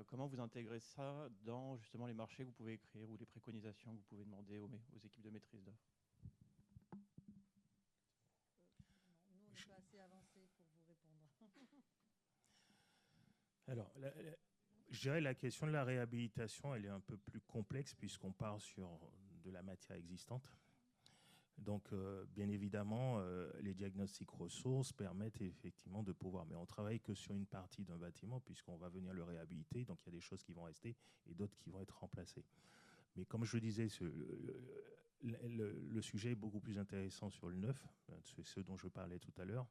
Comment vous intégrez ça dans justement les marchés que vous pouvez écrire ou les préconisations que vous pouvez demander aux équipes de maîtrise d'œuvre? Nous, on n'est pas assez avancé pour vous répondre. Alors, je dirais la question de la réhabilitation, elle est un peu plus complexe puisqu'on part sur de la matière existante. Donc, bien évidemment, les diagnostics ressources permettent effectivement de pouvoir, mais on travaille que sur une partie d'un bâtiment puisqu'on va venir le réhabiliter, donc il y a des choses qui vont rester et d'autres qui vont être remplacées. Mais comme je le disais, le sujet est beaucoup plus intéressant sur le neuf, c'est ce dont je parlais tout à l'heure.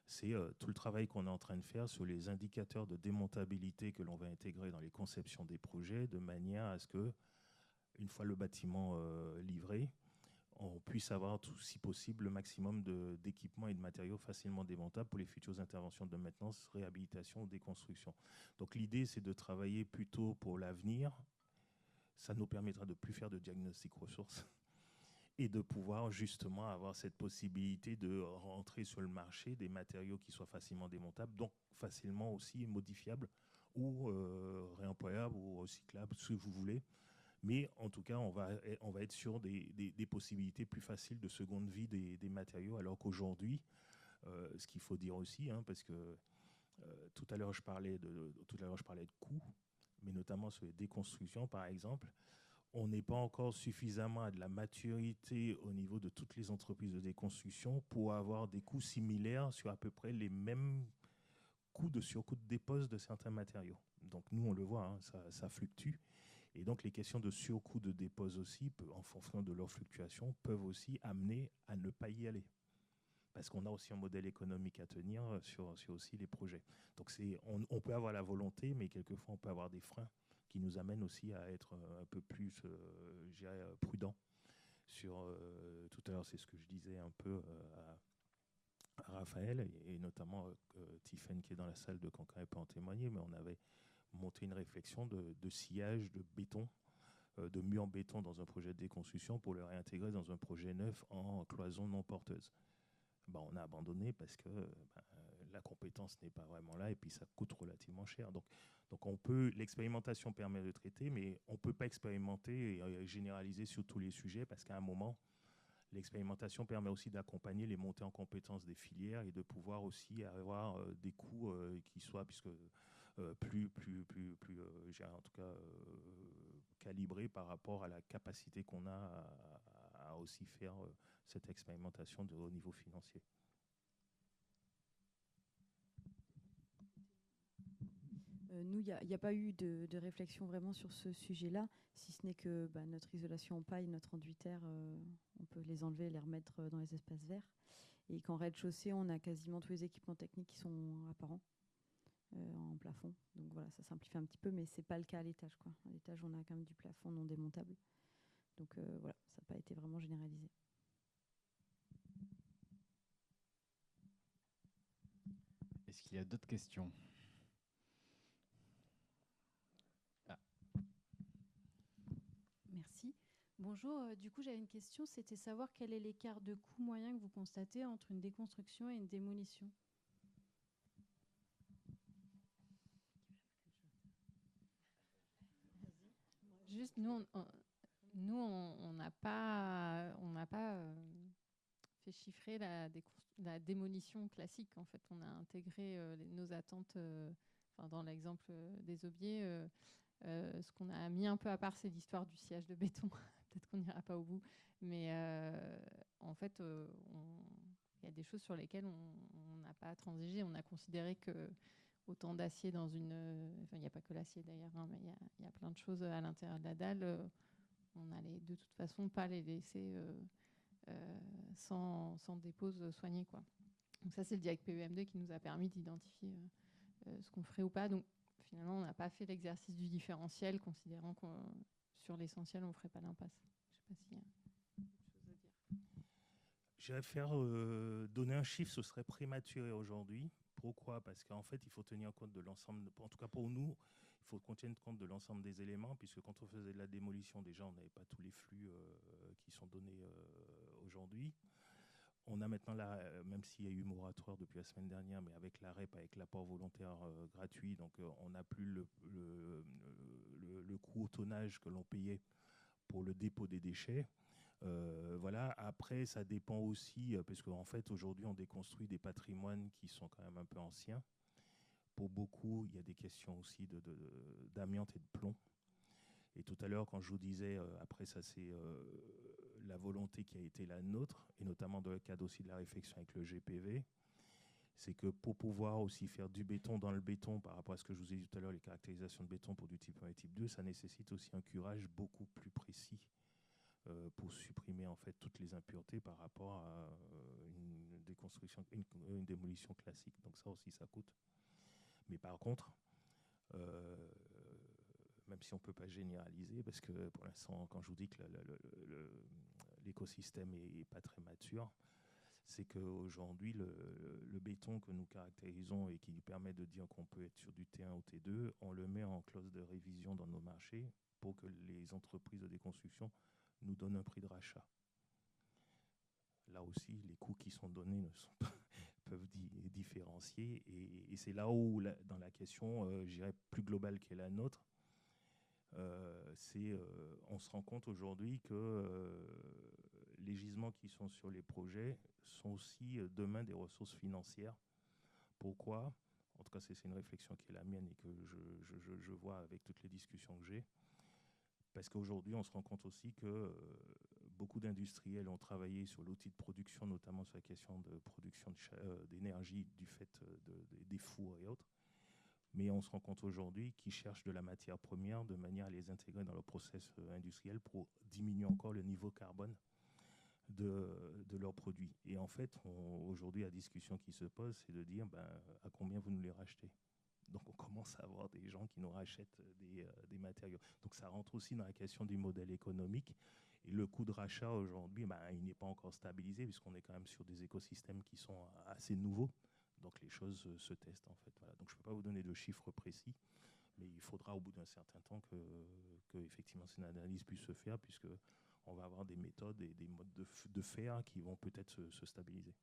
C'est tout le travail qu'on est en train de faire sur les indicateurs de démontabilité que l'on va intégrer dans les conceptions des projets, de manière à ce que, une fois le bâtiment livré, on puisse avoir, si possible, le maximum d'équipements et de matériaux facilement démontables pour les futures interventions de maintenance, réhabilitation ou déconstruction. Donc l'idée, c'est de travailler plutôt pour l'avenir. Ça nous permettra de ne plus faire de diagnostic ressources et de pouvoir justement avoir cette possibilité de rentrer sur le marché des matériaux qui soient facilement démontables, donc facilement aussi modifiables ou réemployables ou recyclables, ce que vous voulez. Mais en tout cas, on va être sur des possibilités plus faciles de seconde vie des matériaux, alors qu'aujourd'hui, ce qu'il faut dire aussi, parce que tout à l'heure je parlais de coûts, mais notamment sur les déconstructions par exemple, on n'est pas encore suffisamment à de la maturité au niveau de toutes les entreprises de déconstruction pour avoir des coûts similaires sur à peu près les mêmes coûts de surcoût de dépose de certains matériaux. Donc nous, on le voit, ça fluctue. Et donc les questions de surcoût de dépose aussi, en fonction de leur fluctuation, peuvent aussi amener à ne pas y aller. Parce qu'on a aussi un modèle économique à tenir sur aussi les projets. Donc on peut avoir la volonté, mais quelquefois on peut avoir des freins qui nous amènent aussi à être un peu plus prudent. Tout à l'heure, c'est ce que je disais un peu à Raphaël, et notamment Tiffaine qui est dans la salle de Cancun peut en témoigner, mais on avait monté une réflexion de sillage de béton, de murs en béton dans un projet de déconstruction pour le réintégrer dans un projet neuf en cloison non porteuse. On a abandonné parce que la compétence n'est pas vraiment là et puis ça coûte relativement cher. Donc l'expérimentation permet de traiter, mais on ne peut pas expérimenter et généraliser sur tous les sujets parce qu'à un moment, l'expérimentation permet aussi d'accompagner les montées en compétences des filières et de pouvoir aussi avoir des coûts qui soient plus en tout cas calibrés par rapport à la capacité qu'on a à aussi faire cette expérimentation au niveau financier. Nous, il n'y a pas eu de réflexion vraiment sur ce sujet-là, si ce n'est que notre isolation en paille, notre enduit terre, on peut les enlever et les remettre dans les espaces verts. Et qu'en rez-de-chaussée, on a quasiment tous les équipements techniques qui sont apparents en plafond. Donc voilà, ça simplifie un petit peu, mais ce n'est pas le cas à l'étage, quoi. À l'étage, on a quand même du plafond non démontable. Donc voilà, ça n'a pas été vraiment généralisé. Est-ce qu'il y a d'autres questions ? Bonjour, du coup j'avais une question, c'était savoir quel est l'écart de coût moyen que vous constatez entre une déconstruction et une démolition. Juste, on n'a pas fait chiffrer la démolition classique. En fait, on a intégré nos attentes. Dans l'exemple des aubiers, ce qu'on a mis un peu à part, c'est l'histoire du sillage de béton. Peut-être qu'on n'ira pas au bout, mais en fait, il y a des choses sur lesquelles on n'a pas transigé. On a considéré que autant d'acier dans une... Enfin, il n'y a pas que l'acier d'ailleurs, hein, mais il y a plein de choses à l'intérieur de la dalle. On allait de toute façon pas les laisser sans dépose soignée, quoi. Donc ça, c'est le diag PEM2 qui nous a permis d'identifier ce qu'on ferait ou pas. Donc finalement, on n'a pas fait l'exercice du différentiel, considérant que sur l'essentiel, on ne ferait pas l'impasse. Je ne sais pas s'il y a quelque chose à dire. J'irais faire donner un chiffre, ce serait prématuré aujourd'hui. Pourquoi? Parce qu'en fait, il faut tenir compte de l'ensemble, en tout cas pour nous, il faut qu'on tienne compte de l'ensemble des éléments, puisque quand on faisait de la démolition, déjà, on n'avait pas tous les flux qui sont donnés aujourd'hui. On a maintenant, même s'il y a eu moratoire depuis la semaine dernière, mais avec la REP, avec l'apport volontaire gratuit, donc on n'a plus le coût au tonnage que l'on payait pour le dépôt des déchets. Voilà. Après, ça dépend aussi, parce qu'en fait, aujourd'hui, on déconstruit des patrimoines qui sont quand même un peu anciens. Pour beaucoup, il y a des questions aussi d'amiante et de plomb. Et tout à l'heure, quand je vous disais, après ça, c'est la volonté qui a été la nôtre, et notamment dans le cadre aussi de la réflexion avec le GPV, c'est que pour pouvoir aussi faire du béton dans le béton, par rapport à ce que je vous ai dit tout à l'heure, les caractérisations de béton pour du type 1 et type 2, ça nécessite aussi un curage beaucoup plus précis pour supprimer en fait toutes les impuretés par rapport à une déconstruction, une démolition classique. Donc ça aussi, ça coûte. Mais par contre, même si on ne peut pas généraliser, parce que pour l'instant, quand je vous dis que l'écosystème n'est pas très mature, c'est qu'aujourd'hui, le béton que nous caractérisons et qui nous permet de dire qu'on peut être sur du T1 ou T2, on le met en clause de révision dans nos marchés pour que les entreprises de déconstruction nous donnent un prix de rachat. Là aussi, les coûts qui sont donnés ne sont pas peuvent différencier. Et c'est là où, dans la question, je dirais, plus globale qu'est la nôtre, on se rend compte aujourd'hui que les gisements qui sont sur les projets sont aussi demain des ressources financières. Pourquoi? En tout cas, c'est une réflexion qui est la mienne et que je vois avec toutes les discussions que j'ai. Parce qu'aujourd'hui, on se rend compte aussi que beaucoup d'industriels ont travaillé sur l'outil de production, notamment sur la question de production d'énergie du fait des fours et autres. Mais on se rend compte aujourd'hui qu'ils cherchent de la matière première de manière à les intégrer dans leur process industriel pour diminuer encore le niveau carbone de leurs produits. Et en fait, aujourd'hui, la discussion qui se pose, c'est de dire à combien vous nous les rachetez. Donc on commence à avoir des gens qui nous rachètent des matériaux. Donc ça rentre aussi dans la question du modèle économique. Et le coût de rachat aujourd'hui, il n'est pas encore stabilisé puisqu'on est quand même sur des écosystèmes qui sont assez nouveaux. Donc les choses se testent en fait. Voilà. Donc je ne peux pas vous donner de chiffres précis, mais il faudra au bout d'un certain temps que effectivement cette analyse puisse se faire, puisque on va avoir des méthodes et des modes de faire qui vont peut-être se stabiliser.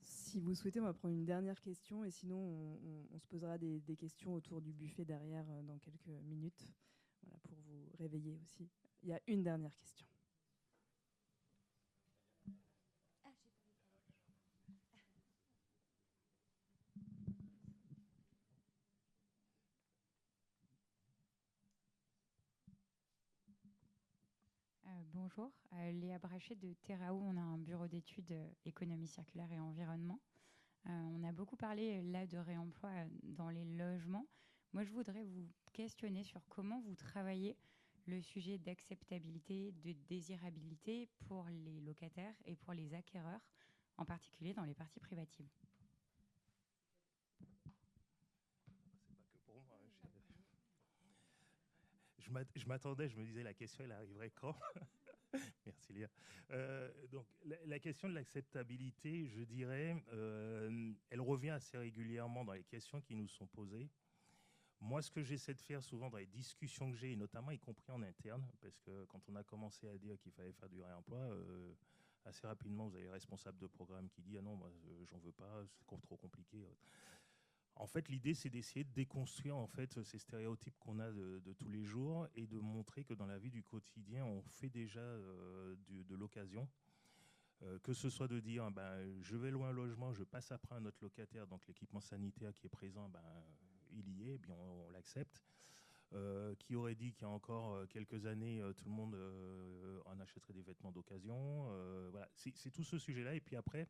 Si vous souhaitez, on va prendre une dernière question et sinon on se posera des questions autour du buffet derrière dans quelques minutes, voilà, pour vous réveiller aussi. Il y a une dernière question. Bonjour, Léa Brachet de Terraou. On a un bureau d'études économie circulaire et environnement. On a beaucoup parlé là de réemploi dans les logements. Moi, je voudrais vous questionner sur comment vous travaillez le sujet d'acceptabilité, de désirabilité pour les locataires et pour les acquéreurs, en particulier dans les parties privatives. C'est pas que pour moi. Je m'attendais, je me disais la question, elle arriverait quand? Merci Léa. Donc la question de l'acceptabilité, je dirais, elle revient assez régulièrement dans les questions qui nous sont posées. Moi, ce que j'essaie de faire souvent dans les discussions que j'ai, et notamment y compris en interne, parce que quand on a commencé à dire qu'il fallait faire du réemploi, assez rapidement, vous avez le responsable de programme qui dit « Ah non, moi, j'en veux pas, c'est trop compliqué ». En fait, l'idée, c'est d'essayer de déconstruire en fait, ces stéréotypes qu'on a de tous les jours et de montrer que dans la vie du quotidien, on fait déjà de l'occasion. Que ce soit de dire je vais louer un logement, je passe après un autre locataire, donc l'équipement sanitaire qui est présent, il y est, bien on l'accepte. Qui aurait dit qu'il y a encore quelques années, tout le monde en achèterait des vêtements d'occasion. Voilà, c'est tout ce sujet-là. Et puis après,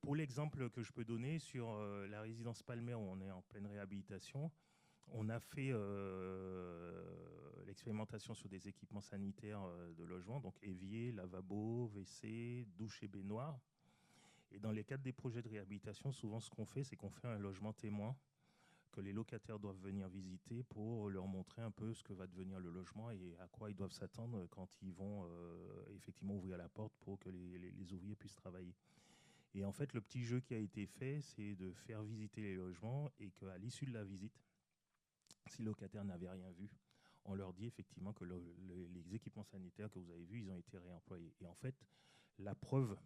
pour l'exemple que je peux donner sur la résidence Palmer, où on est en pleine réhabilitation, on a fait l'expérimentation sur des équipements sanitaires de logement, donc évier, lavabo, WC, douche et baignoire. Et dans les cadres des projets de réhabilitation, souvent ce qu'on fait, c'est qu'on fait un logement témoin que les locataires doivent venir visiter pour leur montrer un peu ce que va devenir le logement et à quoi ils doivent s'attendre quand ils vont effectivement ouvrir la porte pour que les ouvriers puissent travailler. Et en fait, le petit jeu qui a été fait, c'est de faire visiter les logements et qu'à l'issue de la visite, si les locataires n'avaient rien vu, on leur dit effectivement que les équipements sanitaires que vous avez vus, ils ont été réemployés. Et en fait, la preuve,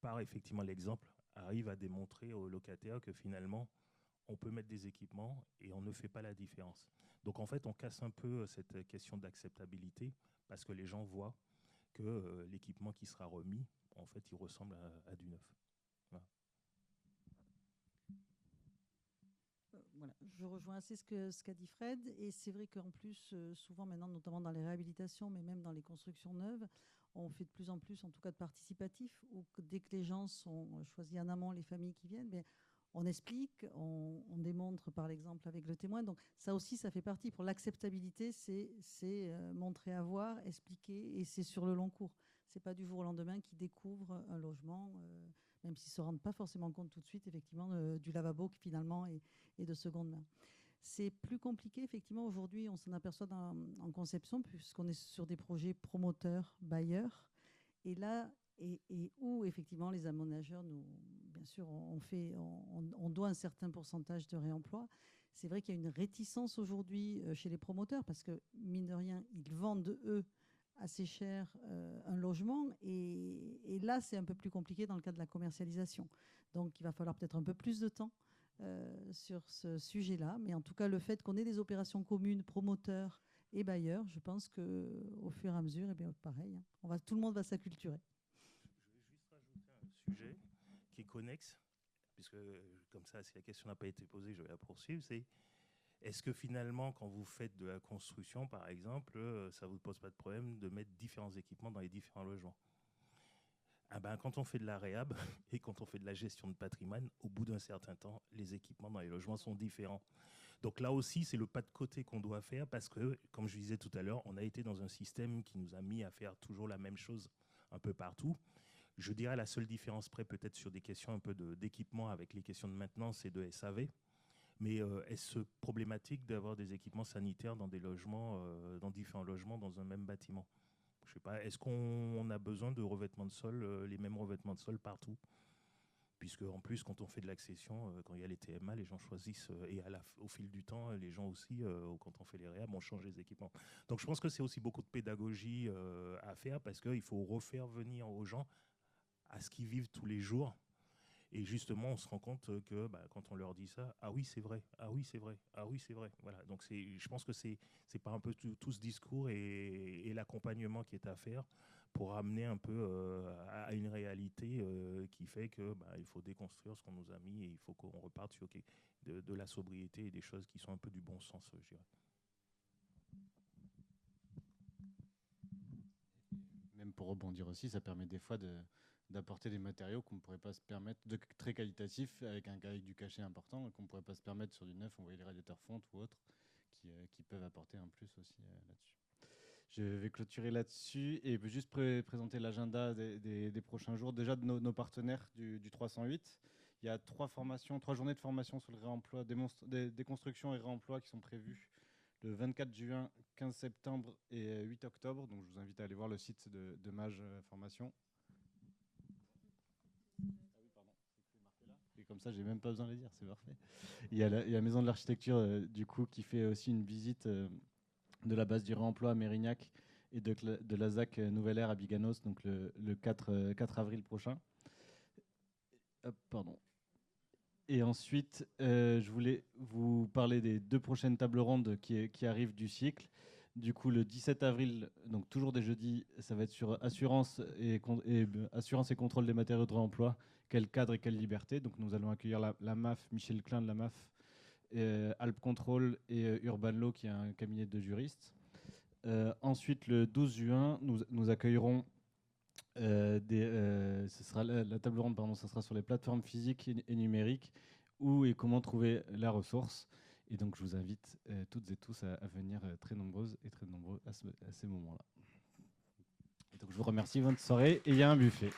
par effectivement l'exemple, arrive à démontrer aux locataires que finalement, on peut mettre des équipements et on ne fait pas la différence. Donc en fait, on casse un peu cette question d'acceptabilité parce que les gens voient que l'équipement qui sera remis, en fait, il ressemble à du neuf. Voilà. Voilà, je rejoins assez ce qu'a dit Fred, et c'est vrai qu'en plus, souvent maintenant, notamment dans les réhabilitations, mais même dans les constructions neuves, on fait de plus en plus, en tout cas de participatif, où dès que les gens sont choisis en amont, les familles qui viennent, mais on explique, on démontre par l'exemple avec le témoin. Donc ça aussi, ça fait partie. Pour l'acceptabilité, c'est montrer à voir, expliquer, et c'est sur le long cours. C'est pas du jour au lendemain qu'ils découvrent un logement, même s'ils ne se rendent pas forcément compte tout de suite, effectivement, du lavabo qui finalement est de seconde main. C'est plus compliqué, effectivement, aujourd'hui, on s'en aperçoit en conception, puisqu'on est sur des projets promoteurs, bailleurs, et là, et où, effectivement, les aménageurs, nous, bien sûr, on doit un certain pourcentage de réemploi. C'est vrai qu'il y a une réticence aujourd'hui chez les promoteurs, parce que, mine de rien, ils vendent, eux, assez cher un logement, et là, c'est un peu plus compliqué dans le cas de la commercialisation. Donc, il va falloir peut-être un peu plus de temps sur ce sujet-là, mais en tout cas, le fait qu'on ait des opérations communes, promoteurs et bailleurs, je pense qu'au fur et à mesure, eh bien, pareil, hein, tout le monde va s'acculturer. Je vais juste rajouter un sujet qui est connexe, puisque comme ça, si la question n'a pas été posée, je vais la poursuivre, c'est est-ce que finalement, quand vous faites de la construction, par exemple, ça ne vous pose pas de problème de mettre différents équipements dans les différents logements ? Quand on fait de la réhab et quand on fait de la gestion de patrimoine, au bout d'un certain temps, les équipements dans les logements sont différents. Donc là aussi, c'est le pas de côté qu'on doit faire parce que, comme je disais tout à l'heure, on a été dans un système qui nous a mis à faire toujours la même chose un peu partout. Je dirais la seule différence près peut-être sur des questions un peu d'équipement avec les questions de maintenance et de SAV. Mais est-ce problématique d'avoir des équipements sanitaires dans des logements, dans différents logements dans un même bâtiment ? Je sais pas, est-ce qu'on a besoin de revêtements de sol, les mêmes revêtements de sol partout ? Puisque en plus, quand on fait de l'accession, quand il y a les TMA, les gens choisissent, et au fil du temps, les gens aussi, quand on fait les réhab, on change les équipements. Donc je pense que c'est aussi beaucoup de pédagogie à faire, parce qu'il faut refaire venir aux gens à ce qu'ils vivent tous les jours. Et justement, on se rend compte que quand on leur dit ça, ah oui, c'est vrai, ah oui, c'est vrai, ah oui, c'est vrai. Voilà. Donc je pense que c'est pas un peu tout ce discours et l'accompagnement qui est à faire pour amener un peu à une réalité qui fait que il faut déconstruire ce qu'on nous a mis et il faut qu'on reparte sur de la sobriété et des choses qui sont un peu du bon sens, je dirais. Même pour rebondir aussi, ça permet des fois d'apporter des matériaux qu'on ne pourrait pas se permettre, très qualitatifs, avec du cachet important, qu'on ne pourrait pas se permettre sur du neuf. On voyait les radiateurs fonte ou autres, qui peuvent apporter un plus aussi là-dessus. Je vais clôturer là-dessus et juste présenter l'agenda des prochains jours. Déjà de nos partenaires du 308. Il y a 3 journées de formation sur le réemploi, déconstruction et réemploi qui sont prévues le 24 juin, 15 septembre et 8 octobre. Donc je vous invite à aller voir le site de Mage Formation. comme ça, j'ai même pas besoin de les dire, c'est parfait. Il y a la Maison de l'Architecture, du coup, qui fait aussi une visite de la base du réemploi à Mérignac et de la ZAC Nouvelle Ère à Biganos, donc le 4 avril prochain. Hop, pardon. Et ensuite, je voulais vous parler des 2 prochaines tables rondes qui arrivent du cycle. Du coup, le 17 avril, donc toujours des jeudis, ça va être sur assurance et contrôle des matériaux de réemploi. Quel cadre et quelle liberté. Donc nous allons accueillir la MAF, Michel Klein de la MAF, Alp Control et Urban Law, qui est un cabinet de juristes. Ensuite, le 12 juin, nous accueillerons ce sera la table ronde, pardon, ça sera sur les plateformes physiques et numériques, où et comment trouver la ressource. Et donc, je vous invite toutes et tous à venir très nombreuses et très nombreux à ces moments-là. Donc, je vous remercie, bonne soirée, et il y a un buffet.